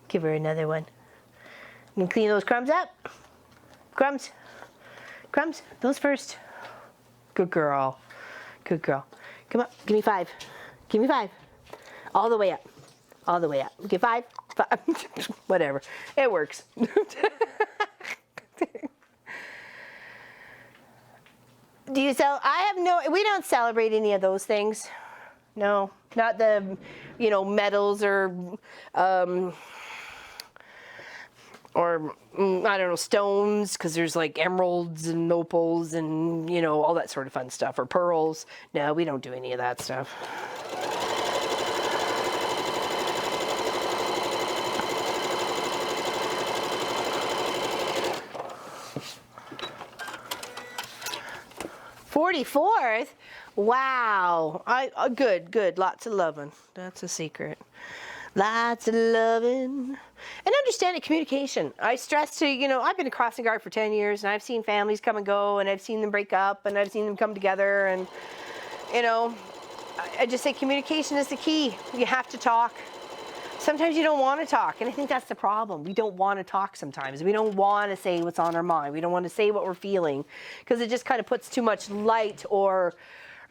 Give her another one. You can clean those crumbs up. Crumbs. Crumbs. Those first. Good girl. Good girl. Come on. Give me 5. Give me 5. All the way up. All the way up. Okay, 5. 5. Whatever. It works. Do you we don't celebrate any of those things. No, not the, you know, medals or I don't know, stones, because there's like emeralds and opals and, you know, all that sort of fun stuff, or pearls. No, we don't do any of that stuff. '44th? Wow. Good. Lots of loving. That's a secret. Lots of loving. And understanding communication. I stress to, you know, I've been a crossing guard for 10 years, and I've seen families come and go, and I've seen them break up, and I've seen them come together, and, you know, I just say communication is the key. You have to talk. Sometimes you don't want to talk, and I think that's the problem. We don't want to talk sometimes. We don't want to say what's on our mind. We don't want to say what we're feeling, because it just kind of puts too much light or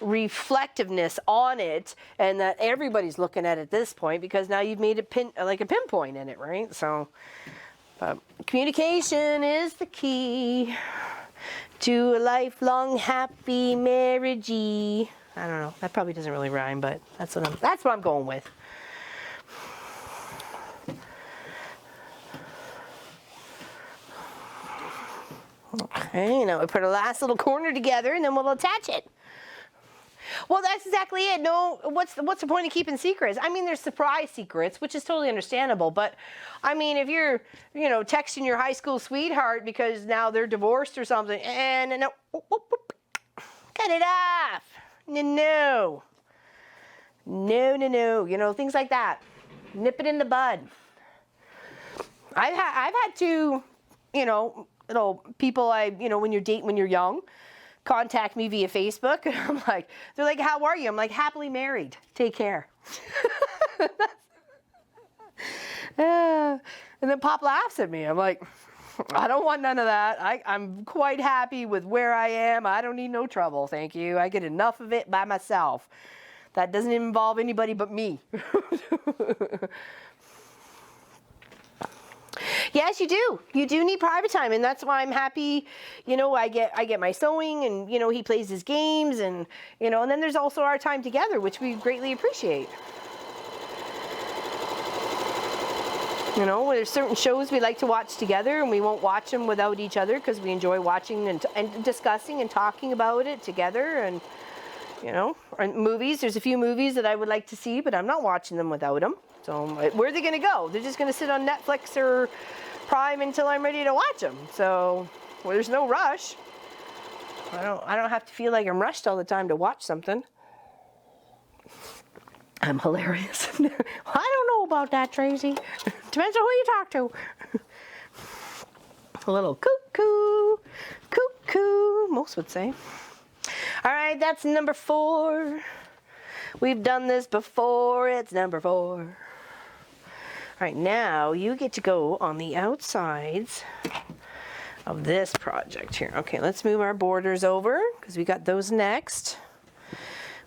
reflectiveness on it, and that everybody's looking at it at this point, because now you've made it like a pinpoint in it, right? So communication is the key to a lifelong happy marriage. I don't know. That probably doesn't really rhyme, but that's what I'm going with. Okay, now we put our last little corner together, and then we'll attach it. Well, that's exactly it. No, what's the point of keeping secrets? I mean, there's surprise secrets, which is totally understandable. But I mean, if you're, you know, texting your high school sweetheart because now they're divorced or something, and no, cut it off. No. You know, things like that. Nip it in the bud. I've had to, you know, people when you're young, contact me via Facebook, and I'm like, they're like, how are you? I'm like, happily married. Take care. And then Pop laughs at me. I'm like, I don't want none of that. I'm quite happy with where I am. I don't need no trouble, thank you. I get enough of it by myself. That doesn't involve anybody but me. Yes, you do. You do need private time, and that's why I'm happy. You know, I get my sewing, and you know, he plays his games, and you know, and then there's also our time together, which we greatly appreciate. You know, there's certain shows we like to watch together, and we won't watch them without each other because we enjoy watching and discussing and talking about it together. And you know, and movies. There's a few movies that I would like to see, but I'm not watching them without him. So where are they going to go? They're just going to sit on Netflix or Prime until I'm ready to watch them. So there's no rush. I don't have to feel like I'm rushed all the time to watch something. I'm hilarious. I don't know about that, Tracy. Depends on who you talk to. A little cuckoo, cuckoo, most would say. All right, that's number 4. We've done this before. It's number 4. All right, now you get to go on the outsides of this project here. Okay, let's move our borders over because we got those next.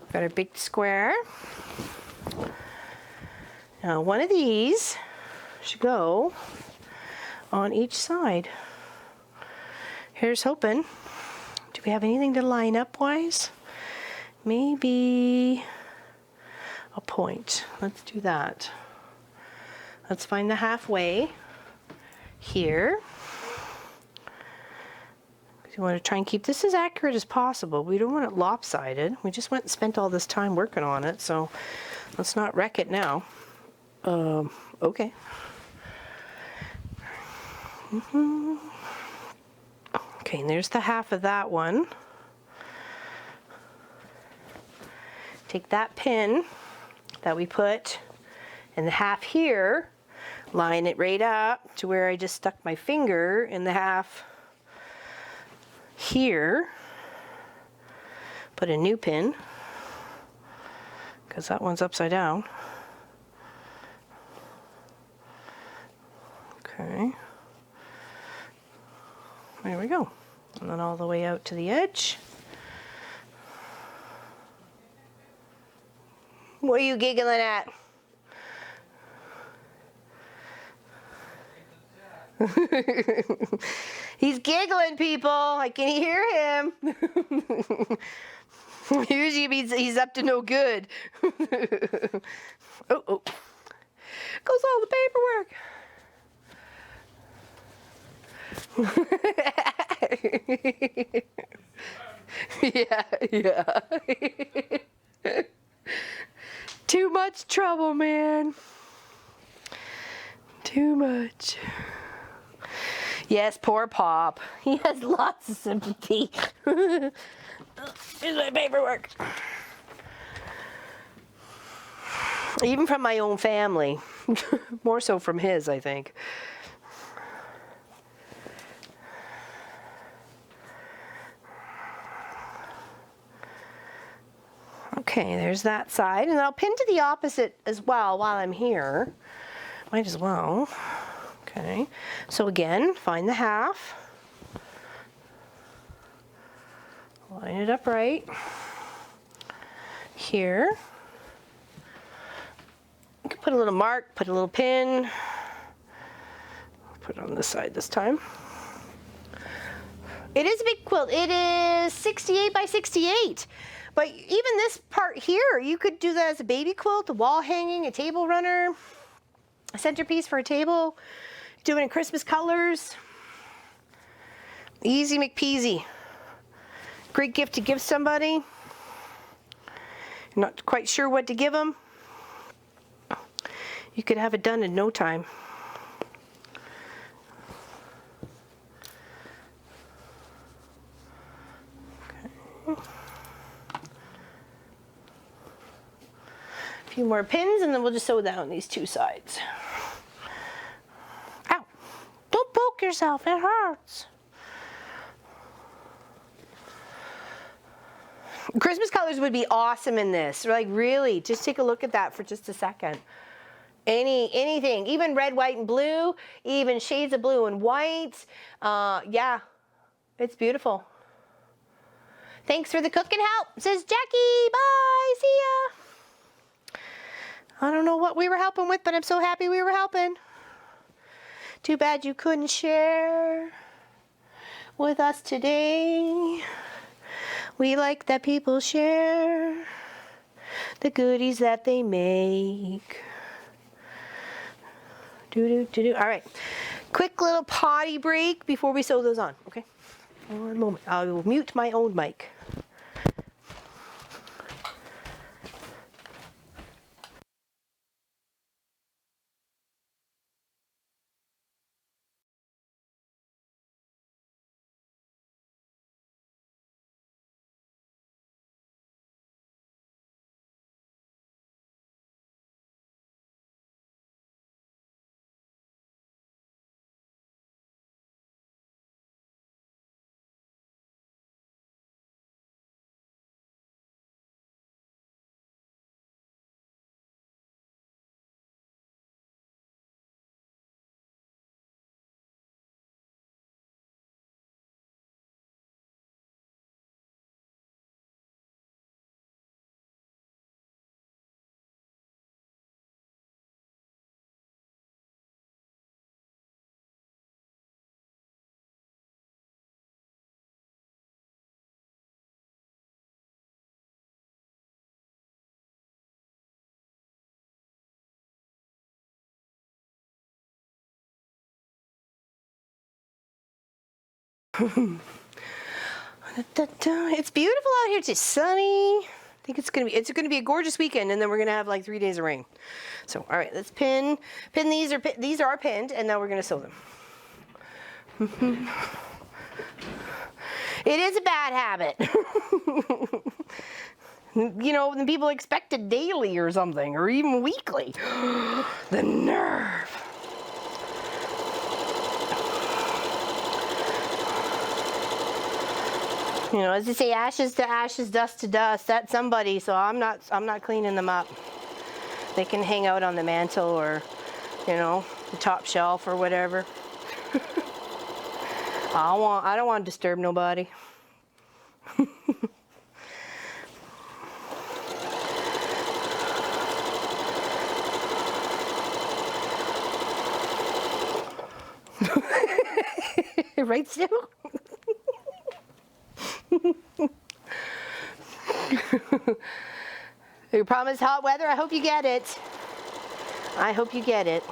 We've got our big square. Now one of these should go on each side. Here's hoping. Do we have anything to line up wise? Maybe a point. Let's do that. Let's find the halfway here. You want to try and keep this as accurate as possible. We don't want it lopsided. We just went and spent all this time working on it, so let's not wreck it now. Okay. Okay, and there's the half of that one. Take that pin that we put in the half here, line it right up to where I just stuck my finger in the half here. Put a new pin because that one's upside down. Okay. There we go. And then all the way out to the edge. What are you giggling at? He's giggling, people. I can hear him. Usually means he's up to no good. Oh. Goes all the paperwork. Yeah. Too much trouble, man. Too much. Yes, poor Pop. He has lots of sympathy. Here's my paperwork. Even from my own family. More so from his, I think. Okay, there's that side. And I'll pin to the opposite as well while I'm here. Might as well. Okay, so again, find the half. Line it up right. Here. You can put a little mark, put a little pin. Put it on this side this time. It is a big quilt. It is 68 by 68. But even this part here, you could do that as a baby quilt, a wall hanging, a table runner, a centerpiece for a table. Do it in Christmas colors. Easy McPeasy. Great gift to give somebody. You're not quite sure what to give them. You could have it done in no time. Okay. A few more pins and then we'll just sew down these two sides. Ow! Don't poke yourself, it hurts. Christmas colors would be awesome in this. Like really, just take a look at that for just a second. Anything, even red, white, and blue, even shades of blue and white. Yeah, it's beautiful. Thanks for the cook and help, says Jackie. Bye, see ya. I don't know what we were helping with, but I'm so happy we were helping. Too bad you couldn't share with us today. We like that people share the goodies that they make. All right, quick little potty break before we sew those on, okay? One moment, I will mute my own mic. It's beautiful out here. It's sunny. I think it's gonna be a gorgeous weekend, and then we're gonna have like 3 days of rain. So all right, let's pin these are pinned, and now we're gonna sew them. It is a bad habit. You know, when people expect it daily or something, or even weekly. The nerve. You know, as they say, ashes to ashes, dust to dust. That's somebody, so I'm not cleaning them up. They can hang out on the mantle or, you know, the top shelf or whatever. I don't want to disturb nobody. Right, Stu? You promised hot weather. I hope you get it. I hope you get it.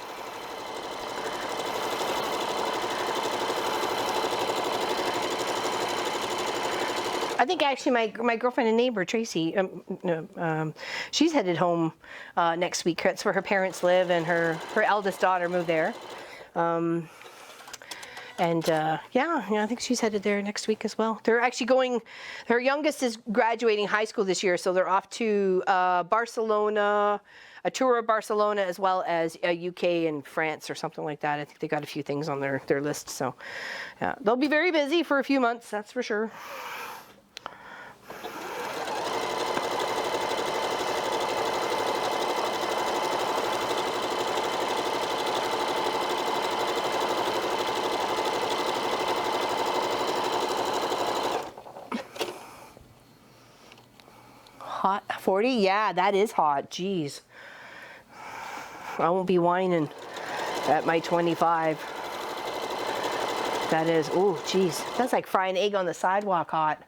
I think actually my girlfriend and neighbor Tracy, she's headed home next week. That's where her parents live, and her eldest daughter moved there. Yeah, I think she's headed there next week as well. They're actually going, her youngest is graduating high school this year, so they're off to Barcelona, a tour of Barcelona, as well as UK and France or something like that. I think they got a few things on their list, so yeah, they'll be very busy for a few months, that's for sure. Hot 40? Yeah, that is hot. Jeez. I won't be whining at my 25. That is, oh, jeez. That's like frying egg on the sidewalk hot.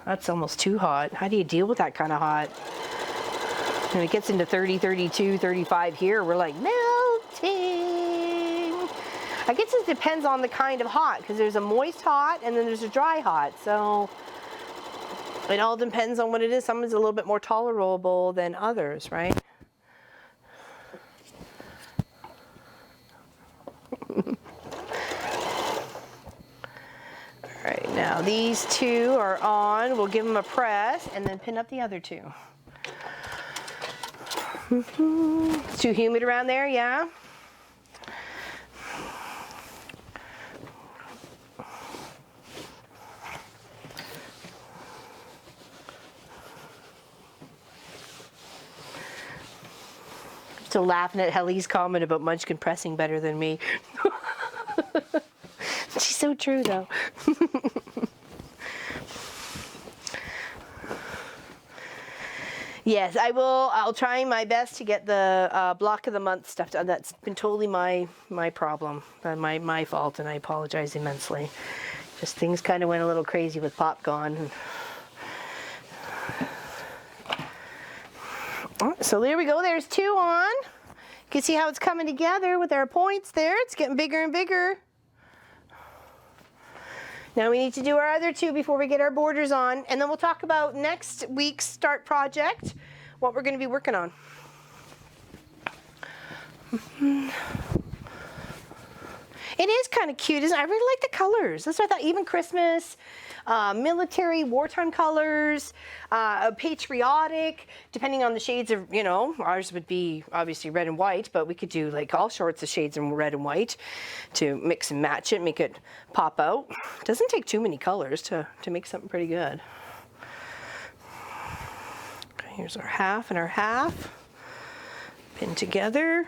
That's almost too hot. How do you deal with that kind of hot? When it gets into 30, 32, 35 here, we're like melting. I guess it depends on the kind of hot, because there's a moist hot and then there's a dry hot. So it all depends on what it is. Some is a little bit more tolerable than others, right? All right, now these two are on. We'll give them a press and then pin up the other two. It's too humid around there, yeah? Still laughing at Helly's comment about Munchkin pressing better than me. She's so true, though. Yes, I will. I'll try my best to get the block of the month stuff done. That's been totally my problem, my fault, and I apologize immensely. Just things kind of went a little crazy with Pop gone. So there we go, there's two on. You can see how it's coming together with our points there. It's getting bigger and bigger. Now we need to do our other two before we get our borders on, and then we'll talk about next week's start project, what we're going to be working on. It is kind of cute, isn't it? I really like the colors. That's what I thought. Even Christmas, military, wartime colors, patriotic, depending on the shades of, you know, ours would be obviously red and white, but we could do like all sorts of shades in red and white to mix and match it, make it pop out. It doesn't take too many colors to make something pretty good. Okay, here's our half and our half pinned together.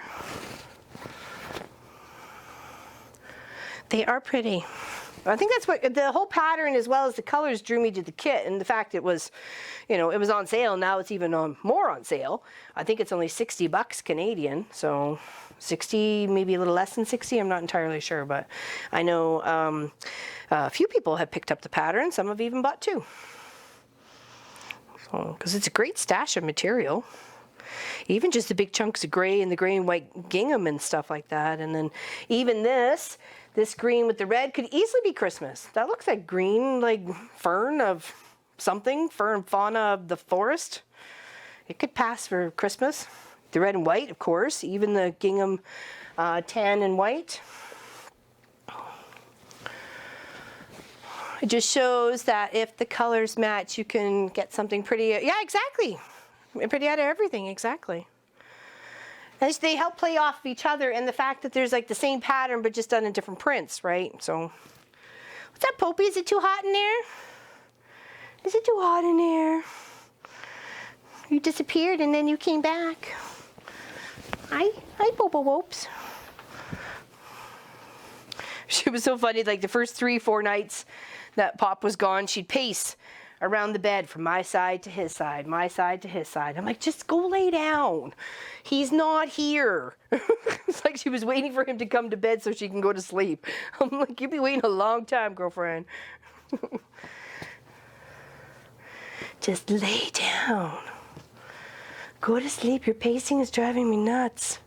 They are pretty. I think that's what the whole pattern, as well as the colors, drew me to the kit, and the fact it was, you know, it was on sale. Now it's even more on sale. I think it's only $60 Canadian, so 60, maybe a little less than 60. I'm not entirely sure, but I know a few people have picked up the pattern. Some have even bought two. So, because it's a great stash of material. Even just the big chunks of gray and the gray and white gingham and stuff like that, and then even this This green with the red could easily be Christmas. That looks like green, like fern of something, fern fauna of the forest. It could pass for Christmas. The red and white, of course, even the gingham tan and white. It just shows that if the colors match, you can get something pretty. Yeah, exactly. Pretty out of everything, exactly. And they help play off of each other, and the fact that there's like the same pattern but just done in different prints, right? So, what's up, Popey? Is it too hot in there? Is it too hot in there? You disappeared and then you came back. Hi, Popo Wopes. She was so funny. Like the first 3-4 nights that Pop was gone, she'd pace around the bed from my side to his side, my side to his side. I'm like, just go lay down. He's not here. It's like she was waiting for him to come to bed so she can go to sleep. I'm like, you'll be waiting a long time, girlfriend. Just lay down. Go to sleep. Your pacing is driving me nuts.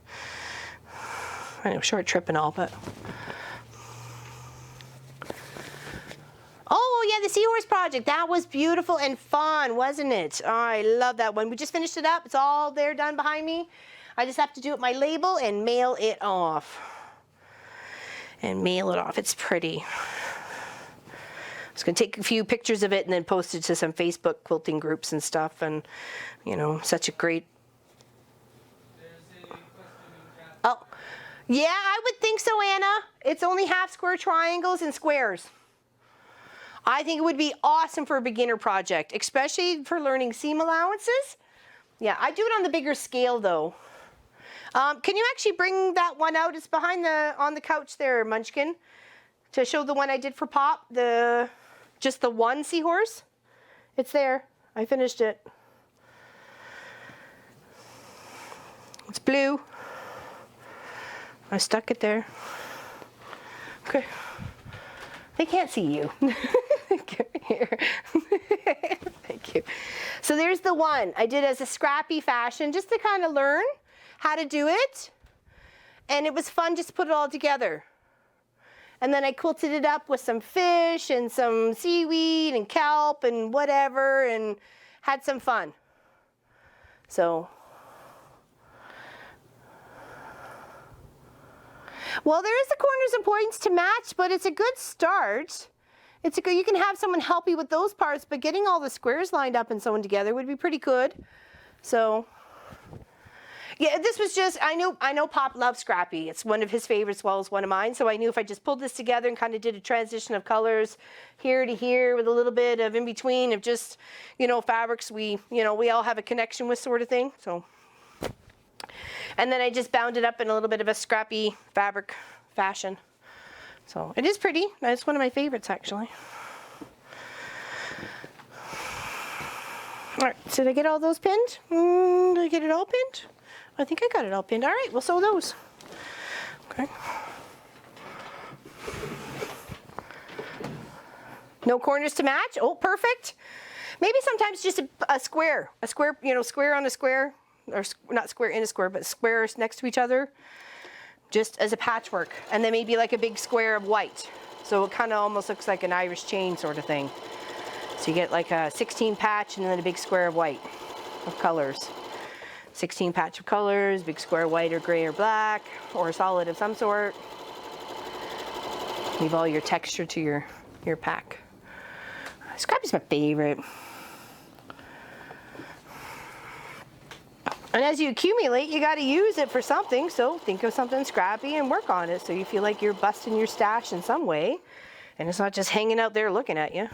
I know, short trip and all, but... Oh, yeah, the Seahorse Project. That was beautiful and fun, wasn't it? Oh, I love that one. We just finished it up. It's all there done behind me. I just have to do it my label and mail it off. It's pretty. I was going to take a few pictures of it and then post it to some Facebook quilting groups and stuff. And, you know, such a great... Oh, yeah, I would think so, Anna. It's only half square triangles and squares. I think it would be awesome for a beginner project, especially for learning seam allowances. Yeah, I do it on the bigger scale though. Can you actually bring that one out? It's behind on the couch there, Munchkin, to show the one I did for Pop, just the one seahorse. It's there. I finished it. It's blue. I stuck it there. Okay. They can't see you. Here. Thank you. So there's the one I did as a scrappy fashion, just to kind of learn how to do it. And it was fun just to put it all together. And then I quilted it up with some fish and some seaweed and kelp and whatever, and had some fun. So, well, there is the corners and points to match, but it's a good start. You can have someone help you with those parts, but getting all the squares lined up and sewn together would be pretty good. So, yeah, this was just, I know Pop loves Scrappy. It's one of his favorites as well as one of mine. So I knew if I just pulled this together and kind of did a transition of colors here to here with a little bit of in between of just, fabrics we all have a connection with sort of thing. So, and then I just bound it up in a little bit of a scrappy fabric fashion. So it is pretty. It's one of my favorites, actually. All right, so did I get all those pinned? Did I get it all pinned? I think I got it all pinned. All right, we'll sew those. Okay. No corners to match. Oh, perfect. Maybe sometimes just a square, square on a square, or not square in a square, but squares next to each other, just as a patchwork. And then maybe like a big square of white. So it kind of almost looks like an Irish chain sort of thing. So you get like a 16 patch and then a big square of white of colors. 16 patch of colors, big square white or gray or black, or solid of some sort. Leave all your texture to your pack. Scrappy's my favorite. And as you accumulate, you got to use it for something. So think of something scrappy and work on it so you feel like you're busting your stash in some way. And it's not just hanging out there looking at you.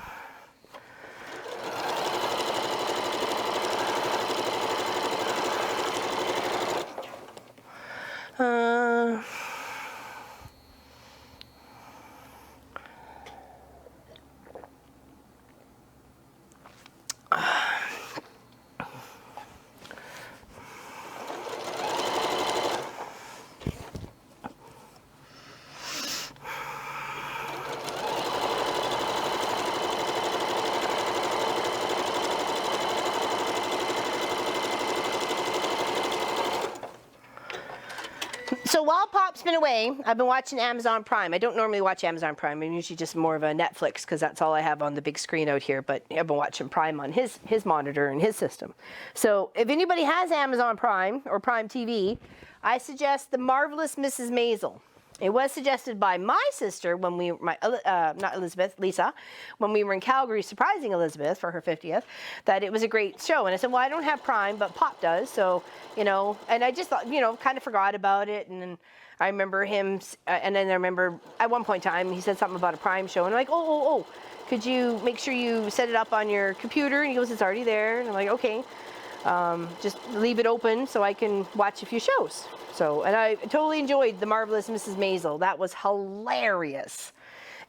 So while Pop's been away, I've been watching Amazon Prime. I don't normally watch Amazon Prime. I'm usually just more of a Netflix because that's all I have on the big screen out here. But I've been watching Prime on his monitor and his system. So if anybody has Amazon Prime or Prime TV, I suggest The Marvelous Mrs. Maisel. It was suggested by my sister when we, not Elizabeth, Lisa, when we were in Calgary surprising Elizabeth for her 50th, that it was a great show. And I said, well, I don't have Prime, but Pop does. So, you know, and I just thought, you know, kind of forgot about it. And then I remember him, and then I remember at one point in time, he said something about a Prime show. And I'm like, oh, could you make sure you set it up on your computer? And he goes, it's already there. And I'm like, okay. Just leave it open so I can watch a few shows. So, and I totally enjoyed The Marvelous Mrs. Maisel. That was hilarious.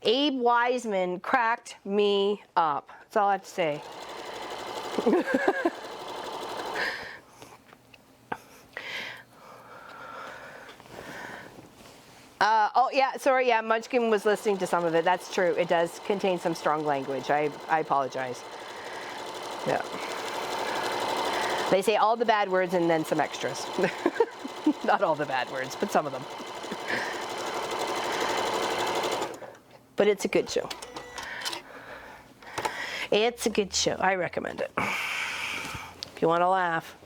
Abe Wiseman cracked me up. That's all I have to say. Oh yeah, sorry, yeah, Munchkin was listening to some of it. That's true. It does contain some strong language. I apologize. Yeah. They say all the bad words and then some extras. Not all the bad words, but some of them. But it's a good show. It's a good show. I recommend it. If you want to laugh.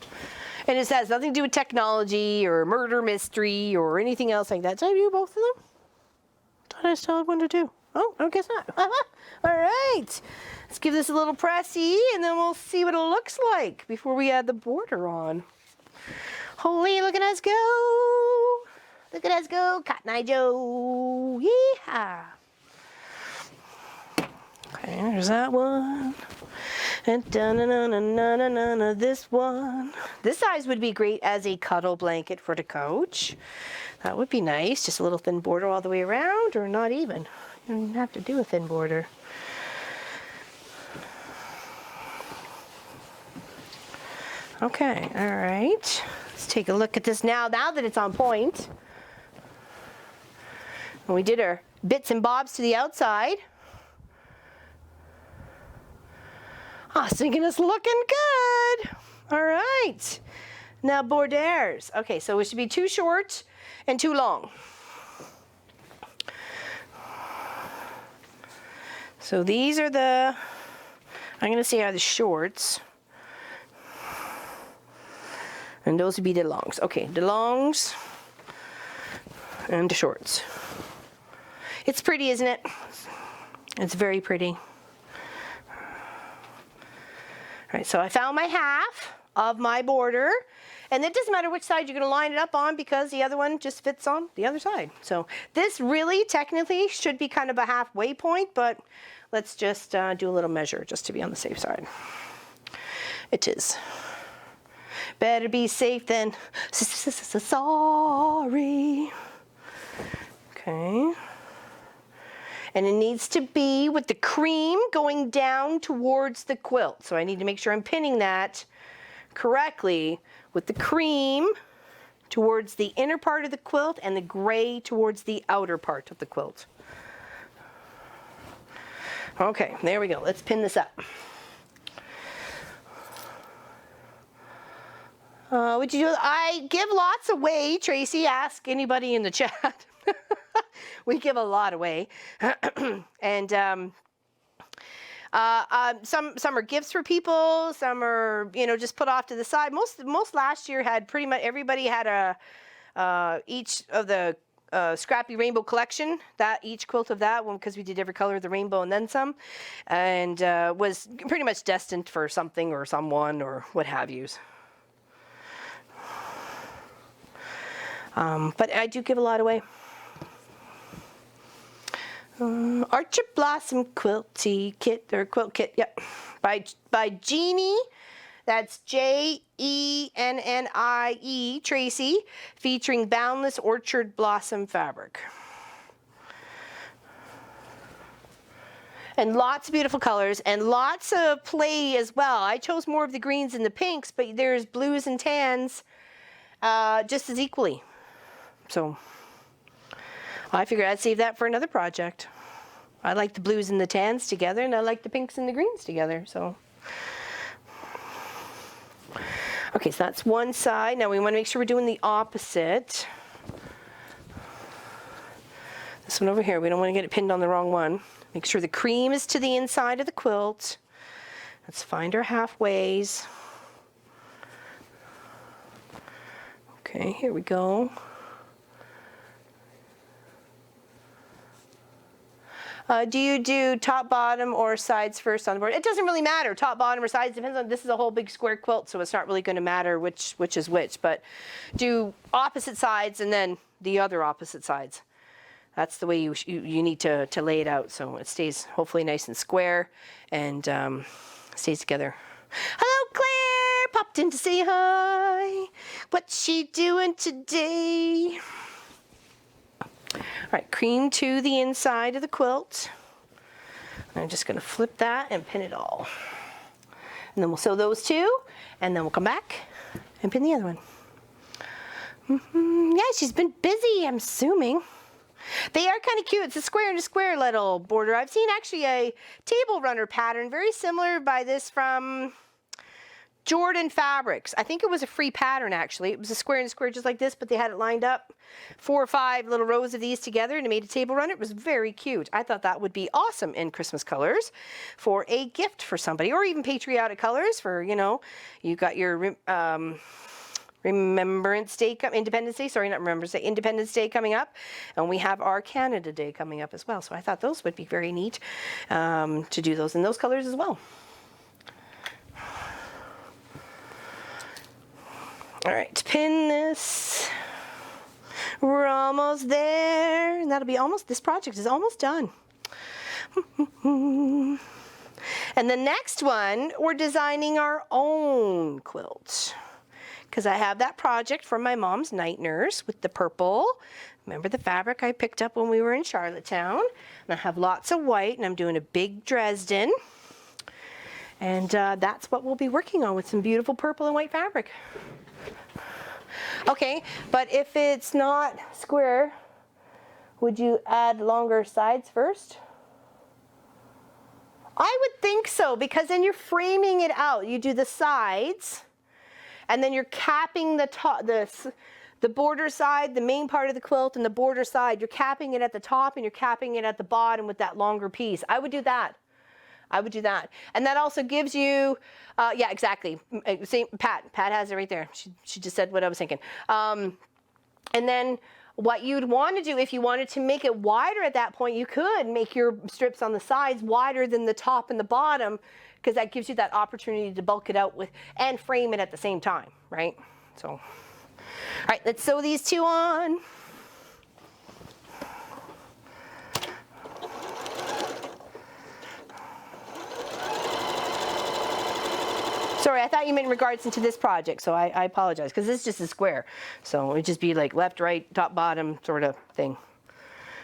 And it has nothing to do with technology or murder mystery or anything else like that. Did I do both of them? Thought I still had one to do. Oh, I guess not. All right. Let's give this a little pressy and then we'll see what it looks like before we add the border on. Holy, look at us go. Look at us go, Cotton Eye Joe. Yeehaw. Okay, there's that one. And this one. This size would be great as a cuddle blanket for the couch. That would be nice. Just a little thin border all the way around, or not even. You don't even have to do a thin border. Okay, all right. Let's take a look at this now that it's on point. And we did our bits and bobs to the outside. I was thinking it's looking good. All right. Now borders. Okay, so it should be too short and too long. So these are the, I'm going to say are the shorts. And those would be the longs. Okay, the longs and the shorts. It's pretty, isn't it? It's very pretty. All right, so I found my half of my border. And it doesn't matter which side you're going to line it up on because the other one just fits on the other side. So this really technically should be kind of a halfway point, but let's just do a little measure just to be on the safe side. It is. Better be safe than sorry. Okay. And it needs to be with the cream going down towards the quilt. So I need to make sure I'm pinning that correctly with the cream towards the inner part of the quilt and the gray towards the outer part of the quilt. Okay, there we go. Let's pin this up. What'd you do? I give lots away, Tracy. Ask anybody in the chat. We give a lot away. And some are gifts for people. Some are, you know, just put off to the side. Most last year had pretty much everybody had a each of the Scrappy Rainbow collection, that each quilt of that one, because we did every color of the rainbow and then some, and was pretty much destined for something or someone or what have yous. But I do give a lot away. Orchard Blossom Quilty Kit, or Quilt Kit, yep, by Jeannie. That's Jennie Tracy, featuring Boundless Orchard Blossom fabric. And lots of beautiful colors and lots of play as well. I chose more of the greens and the pinks, but there's blues and tans just as equally. So I figured I'd save that for another project. I like the blues and the tans together, and I like the pinks and the greens together. So, okay, so that's one side. Now we want to make sure we're doing the opposite. This one over here, we don't want to get it pinned on the wrong one. Make sure the cream is to the inside of the quilt. Let's find our halfways. Okay, here we go. Do you do top, bottom, or sides first on the board? It doesn't really matter, top, bottom, or sides. Depends on, this is a whole big square quilt, so it's not really going to matter which is which. But do opposite sides and then the other opposite sides. That's the way you need to lay it out, so it stays hopefully nice and square and stays together. Hello, Claire! Popped in to say hi. What's she doing today? All right, cream to the inside of the quilt. I'm just going to flip that and pin it all. And then we'll sew those two, and then we'll come back and pin the other one. Yeah, she's been busy, I'm assuming. They are kind of cute. It's a square and a square little border. I've seen actually a table runner pattern very similar by this from Jordan Fabrics. I think it was a free pattern actually. It was a square and a square just like this, but they had it lined up 4 or 5 little rows of these together and it made a table runner. It was very cute. I thought that would be awesome in Christmas colors for a gift for somebody, or even patriotic colors for, you know, you got your Remembrance Day, Independence Day, sorry, not Remembrance Day, Independence Day coming up, and we have our Canada Day coming up as well. So I thought those would be very neat to do those in those colors as well. All right, pin this. We're almost there, and that'll be almost, this project is almost done. And the next one, we're designing our own quilt. Because I have that project from my mom's night nurse with the purple. Remember the fabric I picked up when we were in Charlottetown? And I have lots of white, and I'm doing a big Dresden. And that's what we'll be working on with some beautiful purple and white fabric. Okay, but if it's not square, would you add longer sides first? I would think so, because then you're framing it out. You do the sides, and then you're capping the top, the border side, the main part of the quilt, and the border side. You're capping it at the top, and you're capping it at the bottom with that longer piece. I would do that. I would do that. And that also gives you, yeah, exactly. Same, Pat has it right there. She just said what I was thinking. And then what you'd want to do, if you wanted to make it wider at that point, you could make your strips on the sides wider than the top and the bottom, because that gives you that opportunity to bulk it out with and frame it at the same time, right? So, all right, let's sew these two on. Sorry, I thought you meant in regards into this project, so I apologize, because this is just a square. So it'd just be like left, right, top, bottom sort of thing.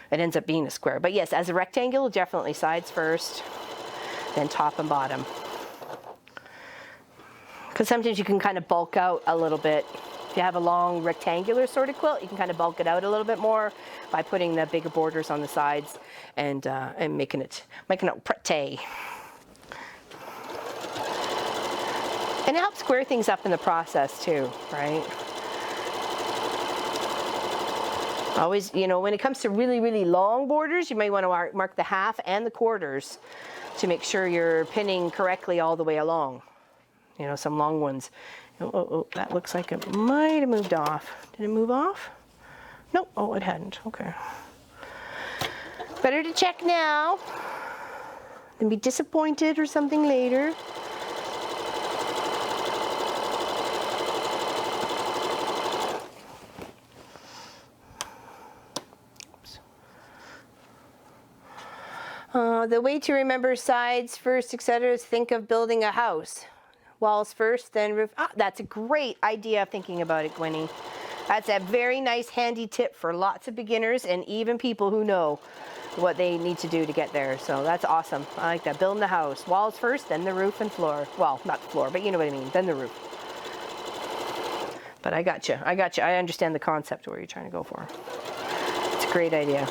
It ends up being a square. But yes, as a rectangle, definitely sides first, then top and bottom. Because sometimes you can kind of bulk out a little bit. If you have a long rectangular sort of quilt, you can kind of bulk it out a little bit more by putting the bigger borders on the sides and making it pretty. And it helps square things up in the process too, right? Always, you know, when it comes to really, really long borders, you may want to mark the half and the quarters to make sure you're pinning correctly all the way along. You know, some long ones. Oh, that looks like it might have moved off. Did it move off? Nope, oh, it hadn't, okay. Better to check now than be disappointed or something later. The way to remember sides first, etc., is think of building a house. Walls first, then roof. Ah, that's a great idea of thinking about it, Gwenny. That's a very nice, handy tip for lots of beginners and even people who know what they need to do to get there. So that's awesome. I like that. Building the house. Walls first, then the roof and floor. Well, not the floor, but you know what I mean. Then the roof. But I got you. I got you. I understand the concept of where you're trying to go for. It's a great idea.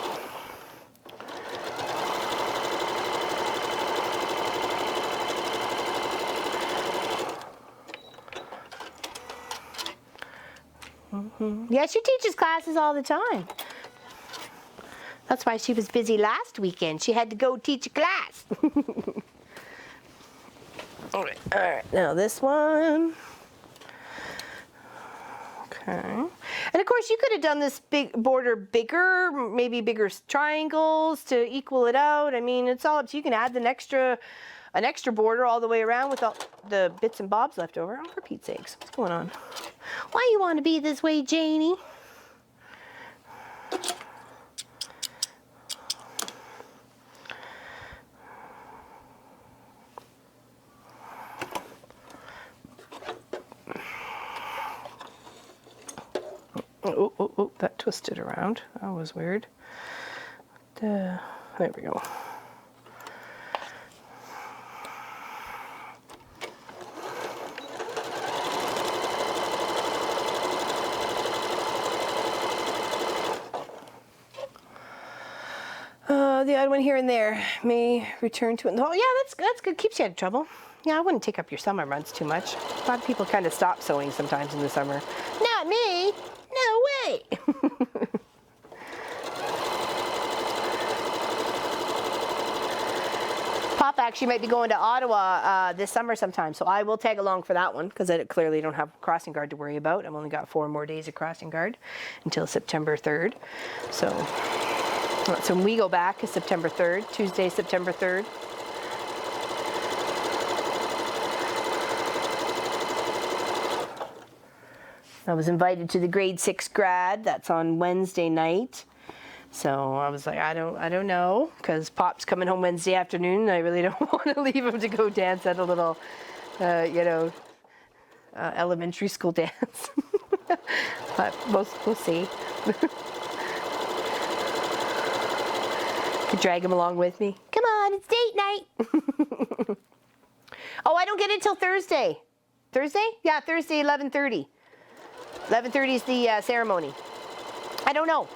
Yeah, she teaches classes all the time. That's why she was busy last weekend. She had to go teach a class. All right, now this one. Okay. And of course you could have done this big border bigger, maybe bigger triangles to equal it out. I mean, it's all up to you. You can add an extra border all the way around with all the bits and bobs left over. Oh, for Pete's sakes, what's going on? Why you want to be this way, Janie? Oh, that twisted around. That was weird. There we go. The odd one here and there may return to it. Oh, yeah, that's good. Keeps you out of trouble. Yeah, I wouldn't take up your summer months too much. A lot of people kind of stop sewing sometimes in the summer. Not me. No way. Pop actually might be going to Ottawa this summer sometime, so I will tag along for that one because I clearly don't have crossing guard to worry about. I've only got 4 more days of crossing guard until September 3rd. So when we go back is September 3rd, Tuesday, September 3rd. I was invited to the grade 6 grad. That's on Wednesday night. So I was like, I don't know, because Pop's coming home Wednesday afternoon. And I really don't want to leave him to go dance at a little, elementary school dance. But we'll see. Could drag him along with me. Come on, it's date night. Oh, I don't get it till Thursday. Thursday? Yeah, Thursday, 11:30. 11:30 is the ceremony. I don't know.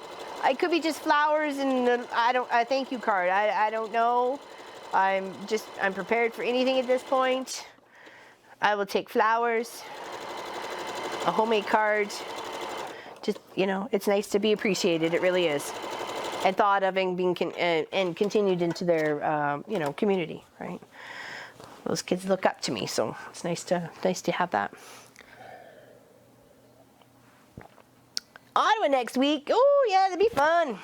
It could be just flowers and a thank you card. I don't know. I'm prepared for anything at this point. I will take flowers, a homemade card. Just, it's nice to be appreciated. It really is. And thought of and being and continued into their community, right? Those kids look up to me, so it's nice to have that. Ottawa next week. Oh yeah, that'd be fun.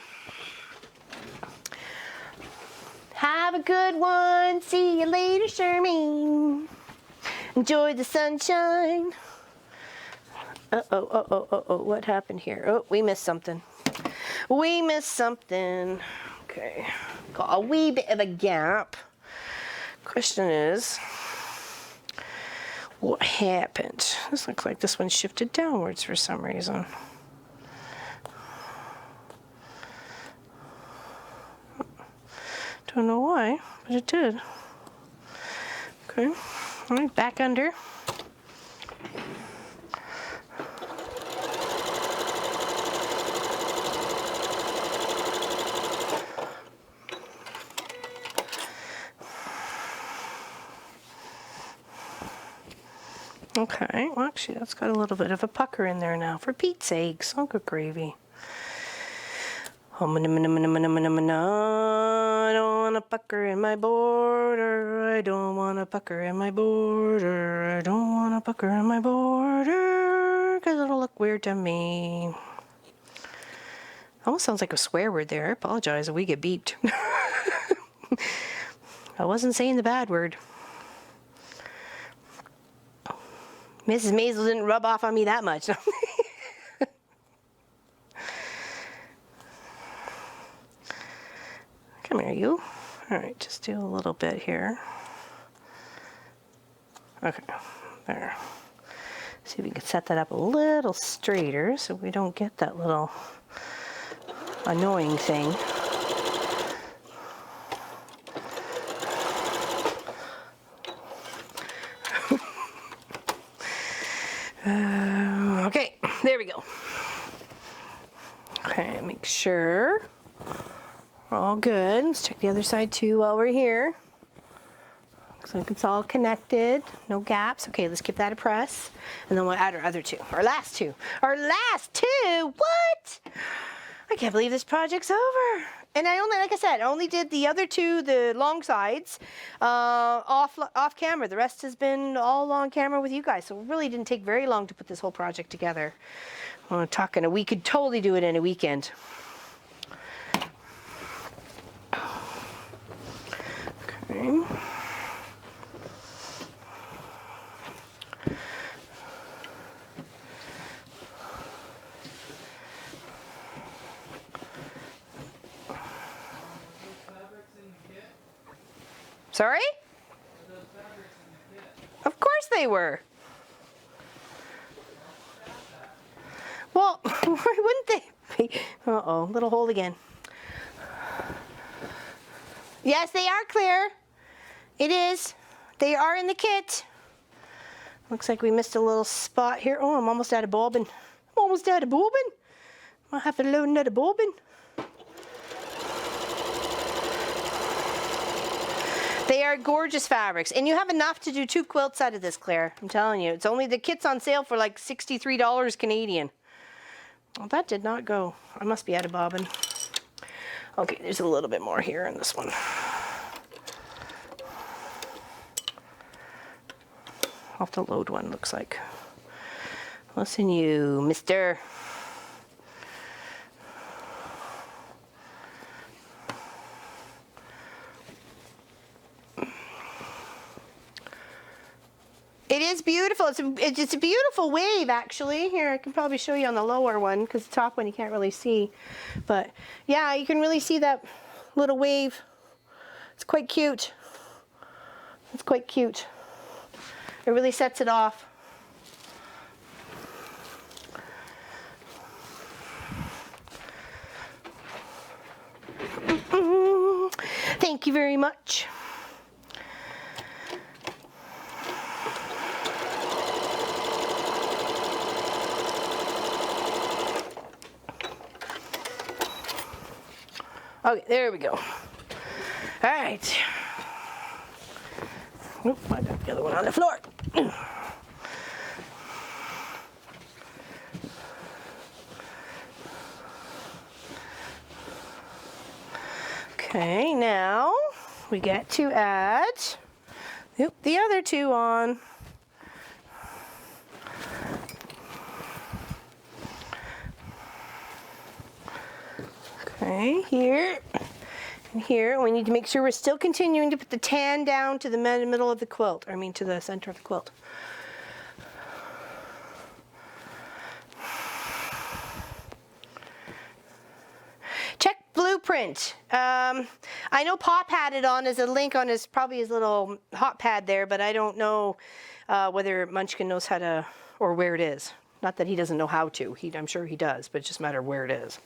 Have a good one. See you later, Shermie. Enjoy the sunshine. Oh, what happened here? Oh, we missed something. Okay, got a wee bit of a gap. Question is, what happened? This looks like this one shifted downwards for some reason. Don't know why, but it did. Okay, all right, back under. Okay, well actually that's got a little bit of a pucker in there now, for Pete's sakes. Oh, good gravy. I don't want a pucker in my border. I don't want a pucker in my border. I don't want a pucker in my border, because it'll look weird to me. Almost sounds like a swear word there. I apologize if we get beeped. I wasn't saying the bad word. Mrs. Maisel didn't rub off on me that much. Come here, you. All right, just do a little bit here. Okay, there. See if we can set that up a little straighter so we don't get that little annoying thing. Okay, there we go. Okay, make sure we're all good. Let's check the other side too while we're here. Looks like it's all connected, no gaps. Okay, let's give that a press. And then we'll add our other two, our last two. Our last two? What? I can't believe this project's over. And I only, like I said, I only did the other two, the long sides, off camera. The rest has been all on camera with you guys. So it really didn't take very long to put this whole project together. I'm talking we could totally do it in a weekend. Okay. Sorry? Of course they were. Well, why wouldn't they be? Uh-oh, little hole again. Yes, they are clear. It is. They are in the kit. Looks like we missed a little spot here. Oh, I'm almost out of bobbin. I'm almost out of bobbin. I'll have to load another bobbin. They are gorgeous fabrics, and you have enough to do 2 quilts out of this, Claire. I'm telling you, it's only the kit's on sale for like $63 Canadian. Well, that did not go. I must be out of bobbin. Okay, there's a little bit more here in this one. I'll have to load one, looks like. Listen, you, mister. It is beautiful. It's a beautiful wave, actually. Here, I can probably show you on the lower one, because the top one you can't really see. But yeah, you can really see that little wave. It's quite cute. It's quite cute. It really sets it off. Thank you very much. Okay, there we go. All right. Oop, I got the other one on the floor. Okay, now we get to add the other 2 on. Okay, here and here. We need to make sure we're still continuing to put the tan down to the middle of the quilt, I mean to the center of the quilt. Check Blueprint. I know Pop had it on as a link on his, probably his little hot pad there, but I don't know whether Munchkin knows how to, or where it is. Not that he doesn't know how to, I'm sure he does, but it's just a matter of where it is.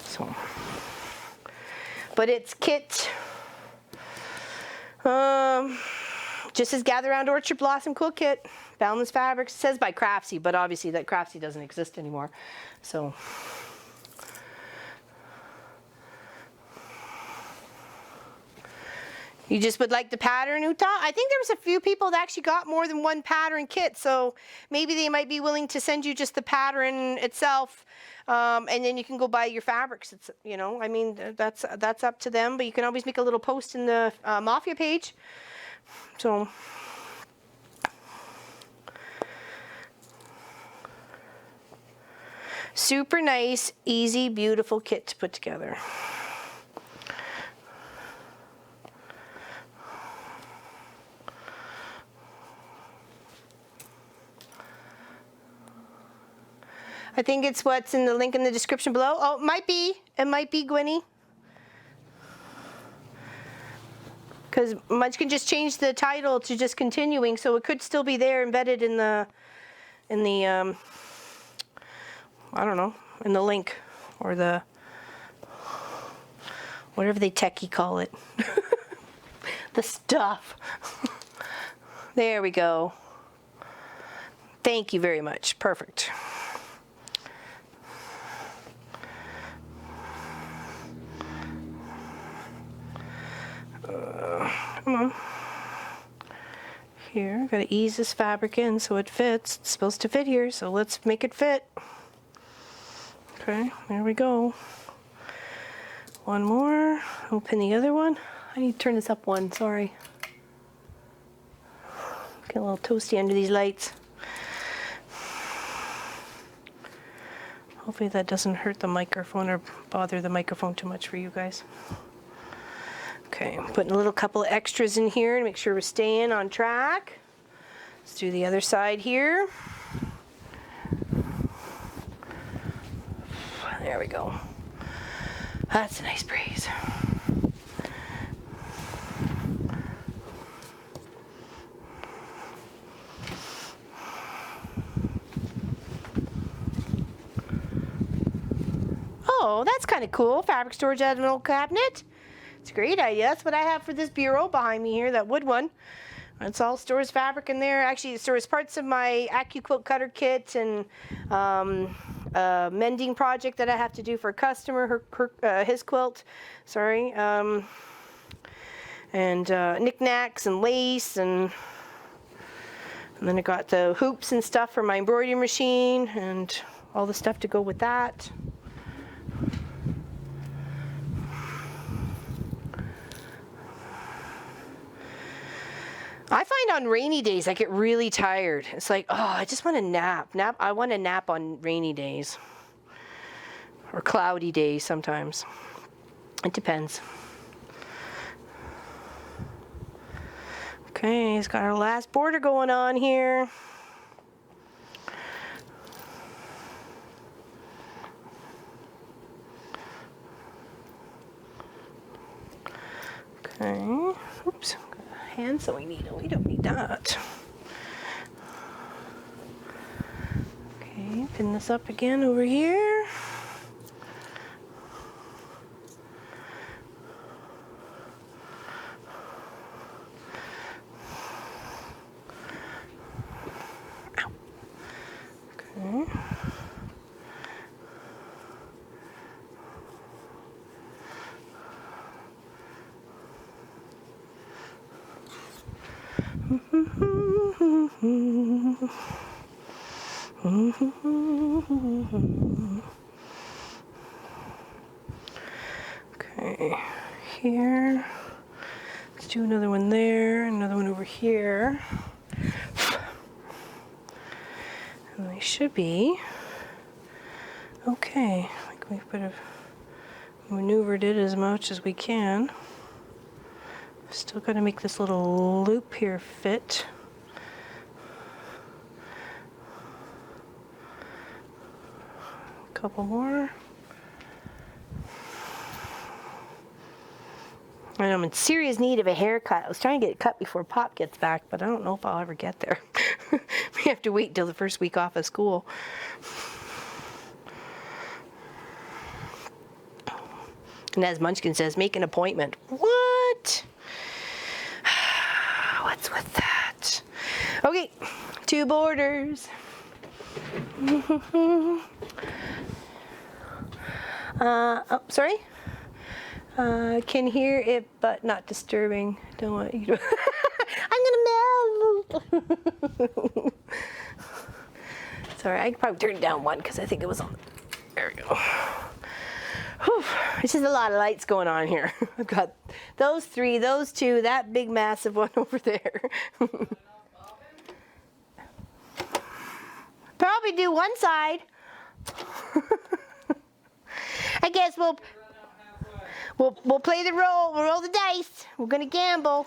So, but it's kit, just as Gather Round Orchard Blossom Quilt Kit, Boundless Fabrics. It says by Craftsy, but obviously that Craftsy doesn't exist anymore. So, you just would like the pattern, Uta? I think there was a few people that actually got more than 1 pattern kit, so maybe they might be willing to send you just the pattern itself, and then you can go buy your fabrics. It's, you know, I mean, that's up to them, but you can always make a little post in the Mafia page. So, super nice, easy, beautiful kit to put together. I think it's what's in the link in the description below. Oh, it might be. It might be, Gwynny. Because Munchkin just changed the title to just continuing, so it could still be there embedded in the I don't know, in the link or the whatever they techie call it. The stuff. There we go. Thank you very much. Perfect. Come on. Here, gotta ease this fabric in so it fits. It's supposed to fit here, so let's make it fit. Okay, there we go. one more. Open the other one. I need to turn this up one, sorry. Get a little toasty under these lights. Hopefully that doesn't hurt the microphone or bother the microphone too much for you guys. Okay, I'm putting a little couple of extras in here to make sure we're staying on track. Let's do the other side here. There we go. That's a nice breeze. Oh, that's kind of cool. Fabric storage out of an old cabinet. It's a great idea. That's what I have for this bureau behind me here, that wood one. It's all stores fabric in there. Actually, it stores parts of my Quilt cutter kit and mending project that I have to do for a customer, his quilt. Sorry. And knickknacks and lace and then I got the hoops and stuff for my embroidery machine and all the stuff to go with that. I find on rainy days I get really tired. It's like, oh, I just want to nap. I want to nap on rainy days. Or cloudy days sometimes. It depends. Okay, he's got our last border going on here. Okay, oops. Hand sewing needle. We don't need that. Okay, pin this up again over here. Ow. Okay. Okay, here. Let's do another one there, another one over here. And they should be okay. I think we could have maneuvered it as much as we can. Still got to make this little loop here fit. A couple more. And I'm in serious need of a haircut. I was trying to get it cut before Pop gets back, but I don't know if I'll ever get there. We have to wait until the first week off of school. And as Munchkin says, make an appointment. What? What's with that? Okay, 2 borders. Oh, sorry. Can hear it, but not disturbing. Don't want you to. I'm gonna melt. Sorry, I could probably turn it down one because I think it was on. There we go. Whew. It's just a lot of lights going on here. I've got those 3, those 2, that big massive one over there. Probably do one side. I guess we'll play the roll. We'll roll the dice. We're gonna gamble.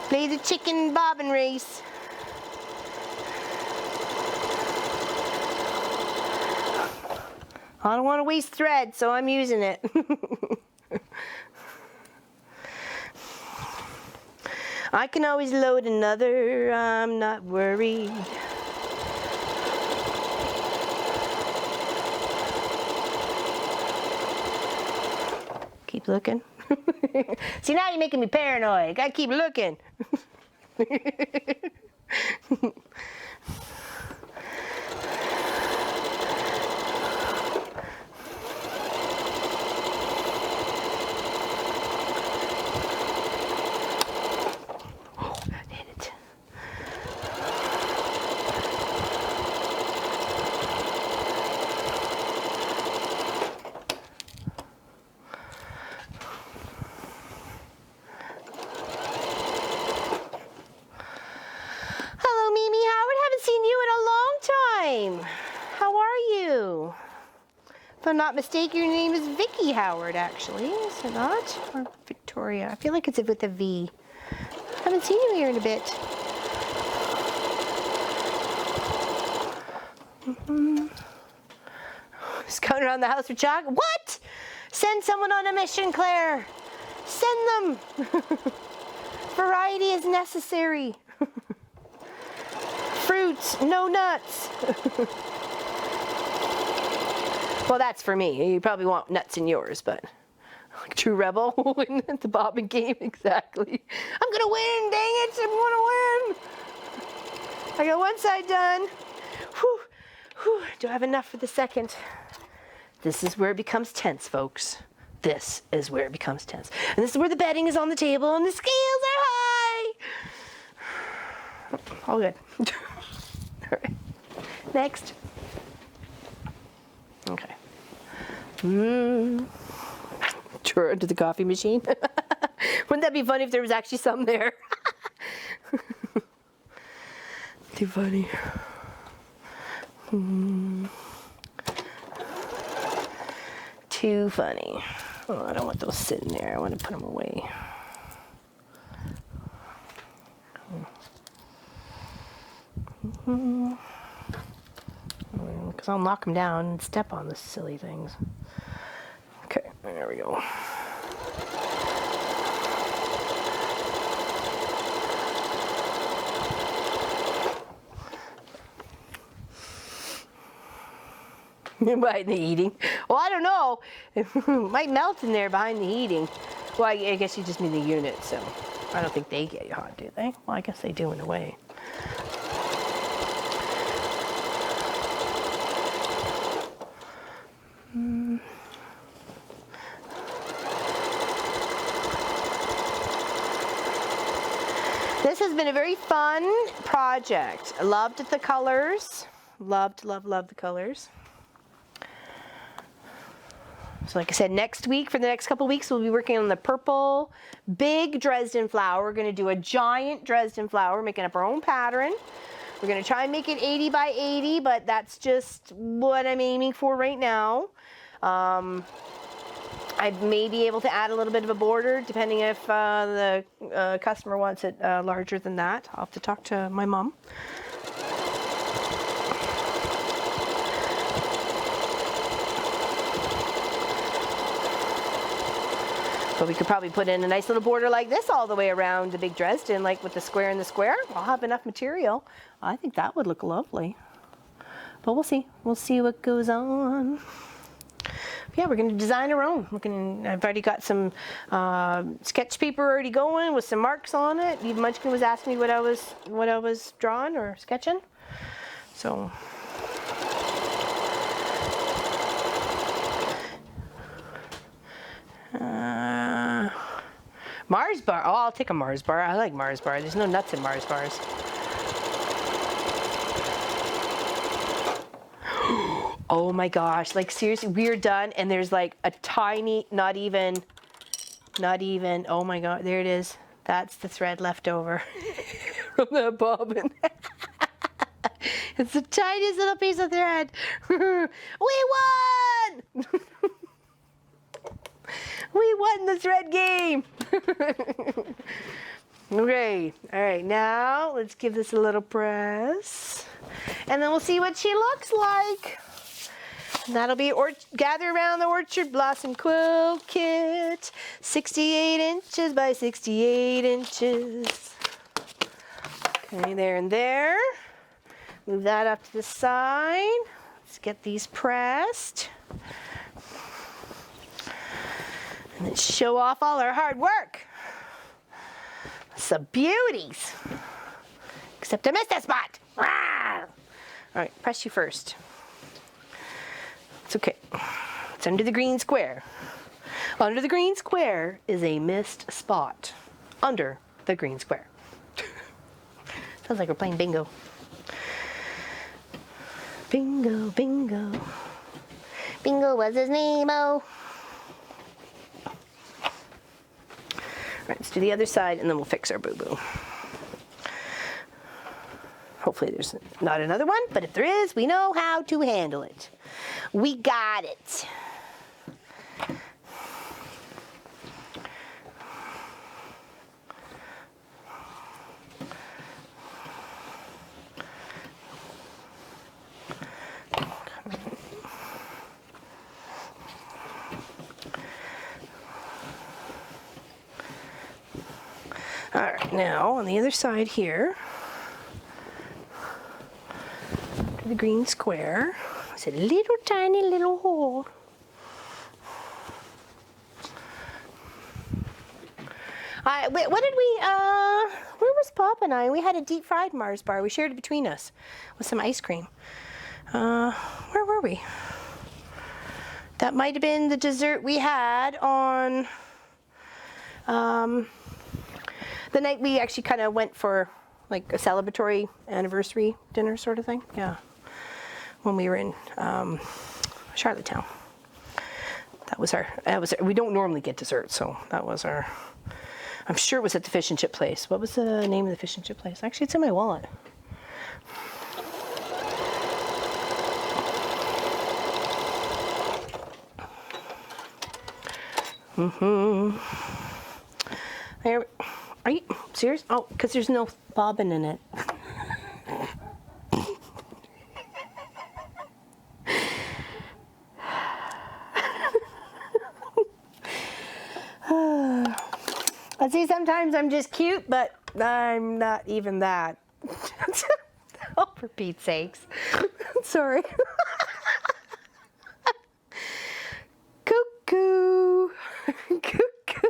Play the chicken bobbin race. I don't want to waste thread, so I'm using it. I can always load another. I'm not worried. Keep looking. See, now you're making me paranoid. Gotta keep looking. If I'm not mistaken, your name is Vicky Howard, actually, is it not? Or Victoria? I feel like it's with a V. I haven't seen you here in a bit. Just going around the house with chocolate. What? Send someone on a mission, Claire. Send them. Variety is necessary. Fruits, no nuts. Well, that's for me. You probably want nuts in yours, but like true rebel win at the bobbing game, exactly. I'm gonna win, dang it, I'm gonna win. I got one side done. Whew, whew. Do I have enough for the second? This is where it becomes tense, folks. This is where it becomes tense. And this is where the bedding is on the table and the scales are high. All good. All right. Next. Okay. Drawer into the coffee machine. Wouldn't that be funny if there was actually some there? Too funny. Too funny. Oh, I don't want those sitting there. I want to put them away. Because I'll knock them down and step on the silly things. Okay, there we go. Behind the heating. Well, I don't know. It might melt in there behind the heating. Well, I guess you just mean the unit, so I don't think they get hot, do they? Well, I guess they do in a way. This has been a very fun project. I loved the colors. Loved the colors. So like I said, next week, for the next couple of weeks, we'll be working on the purple big Dresden flower. We're going to do a giant Dresden flower, making up our own pattern. We're going to try and make it 80 by 80, but that's just what I'm aiming for right now. I may be able to add a little bit of a border, depending if the customer wants it larger than that. I'll have to talk to my mom. But we could probably put in a nice little border like this all the way around the big Dresden, like with the square and the square. I'll have enough material. I think that would look lovely. But we'll see. We'll see what goes on. Yeah, we're going to design our own. I've already got some sketch paper already going with some marks on it. Eve Munchkin was asking me what I was drawing or sketching. So Mars bar. Oh, I'll take a Mars bar. I like Mars bar. There's no nuts in Mars bars. Oh my gosh, like seriously, we're done and there's like a tiny, not even, oh my God, there it is. That's the thread left over from that bobbin. It's the tiniest little piece of thread. We won! We won the thread game. Okay, all right, now let's give this a little press and then we'll see what she looks like. And that'll be Gather Around the Orchard Blossom Quilt Kit, 68 inches by 68 inches. Okay, there and there. Move that up to the side. Let's get these pressed. And let's show off all our hard work. Some beauties. Except I missed that spot. All right, press you first. It's okay. It's under the green square. Under the green square is a missed spot. Under the green square. Sounds like we're playing bingo. Bingo, bingo. Bingo was his name-o. Right, let's do the other side and then we'll fix our boo-boo. Hopefully there's not another one, but if there is, we know how to handle it. We got it. All right, now on the other side here, the green square, it's a little tiny little hole. What did we, where was Pop and I? We had a deep fried Mars bar. We shared it between us with some ice cream. Where were we? That might have been the dessert we had on, the night we actually kind of went for like a celebratory anniversary dinner sort of thing. Yeah. When we were in Charlottetown. We don't normally get dessert, so that was our, I'm sure it was at the fish and chip place. What was the name of the fish and chip place? Actually, it's in my wallet. There, are you serious? Oh, because there's no bobbin in it. I see sometimes I'm just cute, but I'm not even that. Oh, for Pete's sakes. Sorry. Cuckoo. Cuckoo.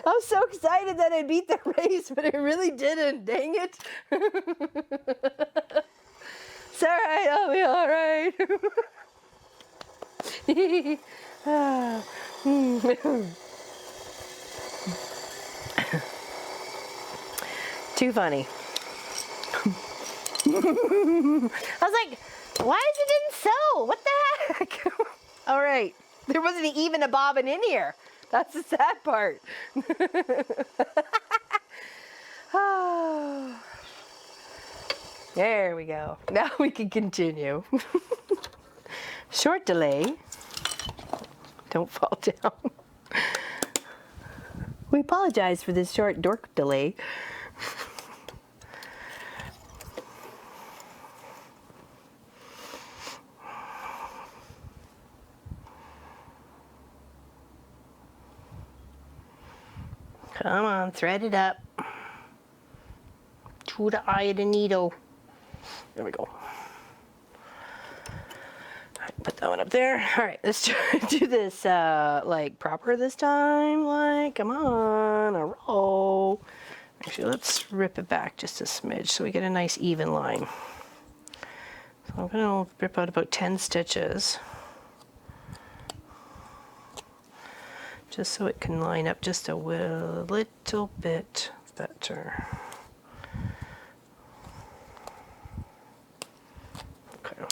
I'm so excited that I beat the race, but I really didn't. Dang it. It's all right. I'll be all right. Too funny. I was like, why is it in sew? What the heck? All right. There wasn't even a bobbin in here. That's the sad part. Oh. There we go. Now we can continue. Short delay. Don't fall down. We apologize for this short dork delay. Come on, thread it up. To the eye of the needle. There we go. Put that one up there. All right, let's try to do this like proper this time. Like, come on, a roll. Actually, let's rip it back just a smidge so we get a nice even line. So I'm gonna rip out about 10 stitches. Just so it can line up just a little bit better. Okay.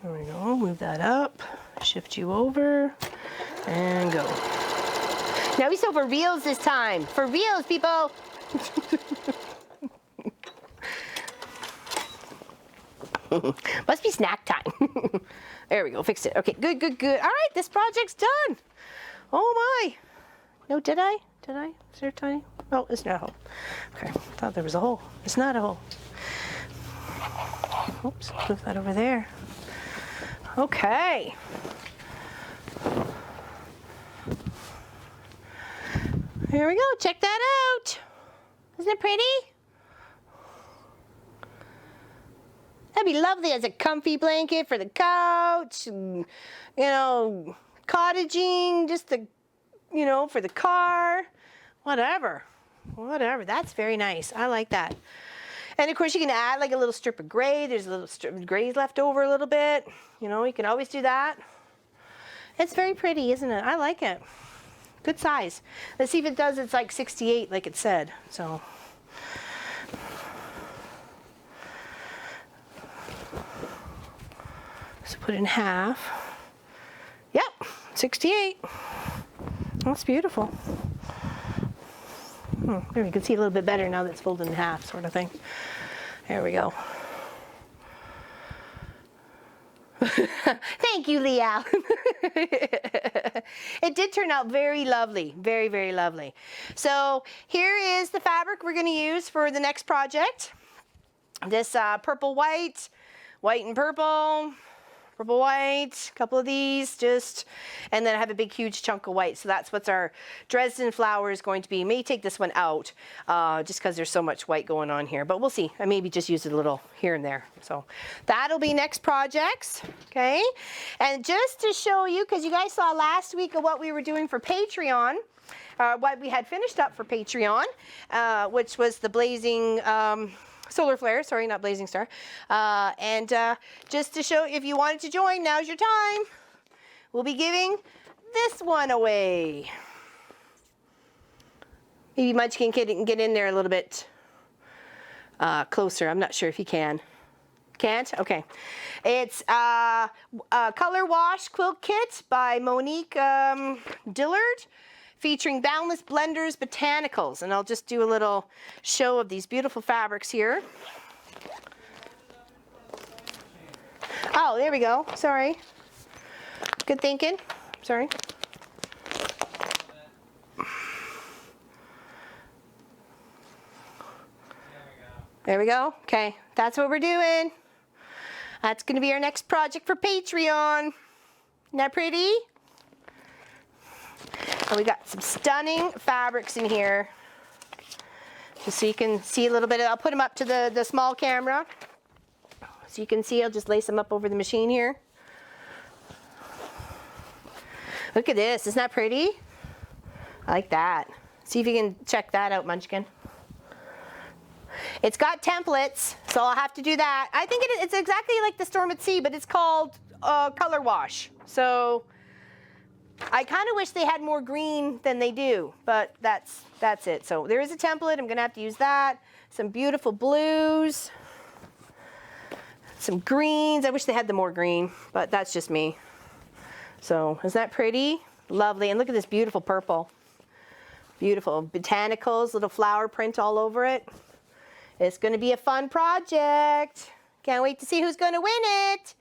There we go, move that up, shift you over, and go. Now we sew for reals this time. For reals, people! Must be snack time. There we go, fixed it. Okay, good, good, good. All right, this project's done. Oh my. No, did I? Did I? Is there a tiny? Oh, it's not a hole. Okay, thought there was a hole. It's not a hole. Oops, move that over there. Okay. Here we go, check that out. Isn't it pretty? That'd be lovely as a comfy blanket for the couch, and, you know, cottaging, just the, you know, for the car, whatever, whatever. That's very nice. I like that. And of course you can add like a little strip of gray. There's a little strip of gray left over a little bit. You know, you can always do that. It's very pretty, isn't it? I like it. Good size. Let's see if it does. It's like 68 like it said. So. So put it in half. Yep, 68. That's beautiful. There you can see a little bit better now that it's folded in half, sort of thing. There we go. Thank you, Leah. It did turn out very lovely, very, very lovely. So here is the fabric we're going to use for the next project. This purple, white, white and purple, purple, white, a couple of these just, and then I have a big, huge chunk of white. So that's what's our Dresden flower is going to be. May take this one out just because there's so much white going on here, but we'll see. I maybe just use it a little here and there. So that'll be next projects, okay? And just to show you, because you guys saw last week of what we were doing for Patreon, what we had finished up for Patreon, which was the blazing, solar flare, sorry, not blazing star. And just to show, if you wanted to join, now's your time. We'll be giving this one away. Maybe Munchkin can get in there a little bit closer. I'm not sure if he can. Can't? Okay. It's a color wash quilt kit by Monique Dillard, featuring Boundless Blenders Botanicals. And I'll just do a little show of these beautiful fabrics here. Oh, there we go. Sorry. Good thinking. Sorry. There we go. Okay, that's what we're doing. That's going to be our next project for Patreon. Isn't that pretty? And we got some stunning fabrics in here. Just so you can see a little bit. I'll put them up to the small camera. So you can see, I'll just lace them up over the machine here. Look at this, isn't that pretty? I like that. See if you can check that out, Munchkin. It's got templates, so I'll have to do that. I think it's exactly like the Storm at Sea, but it's called color wash. So I kind of wish they had more green than they do, but that's it. So there is a template. I'm going to have to use that. Some beautiful blues. Some greens. I wish they had the more green, but that's just me. So isn't that pretty? Lovely. And look at this beautiful purple. Beautiful. Botanicals, little flower print all over it. It's going to be a fun project. Can't wait to see who's going to win it.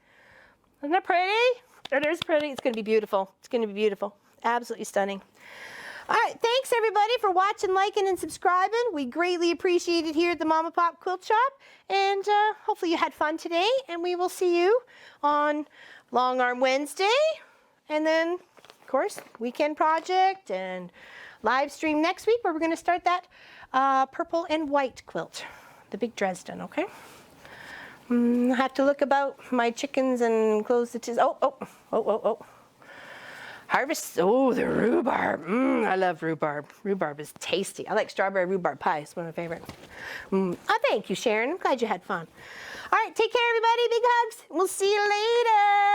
Isn't that pretty? It is pretty. It's going to be beautiful. It's going to be beautiful. Absolutely stunning. All right. Thanks, everybody, for watching, liking, and subscribing. We greatly appreciate it here at the Mama Pop Quilt Shop. And hopefully you had fun today. And we will see you on Long Arm Wednesday. And then, of course, weekend project and live stream next week where we're going to start that purple and white quilt. The big Dresden, okay? I have to look about my chickens and close the tis. Oh. Harvest, the rhubarb. I love rhubarb. Rhubarb is tasty. I like strawberry rhubarb pie. It's one of my favorite. Oh, thank you, Sharon. I'm glad you had fun. All right, take care, everybody. Big hugs. We'll see you later.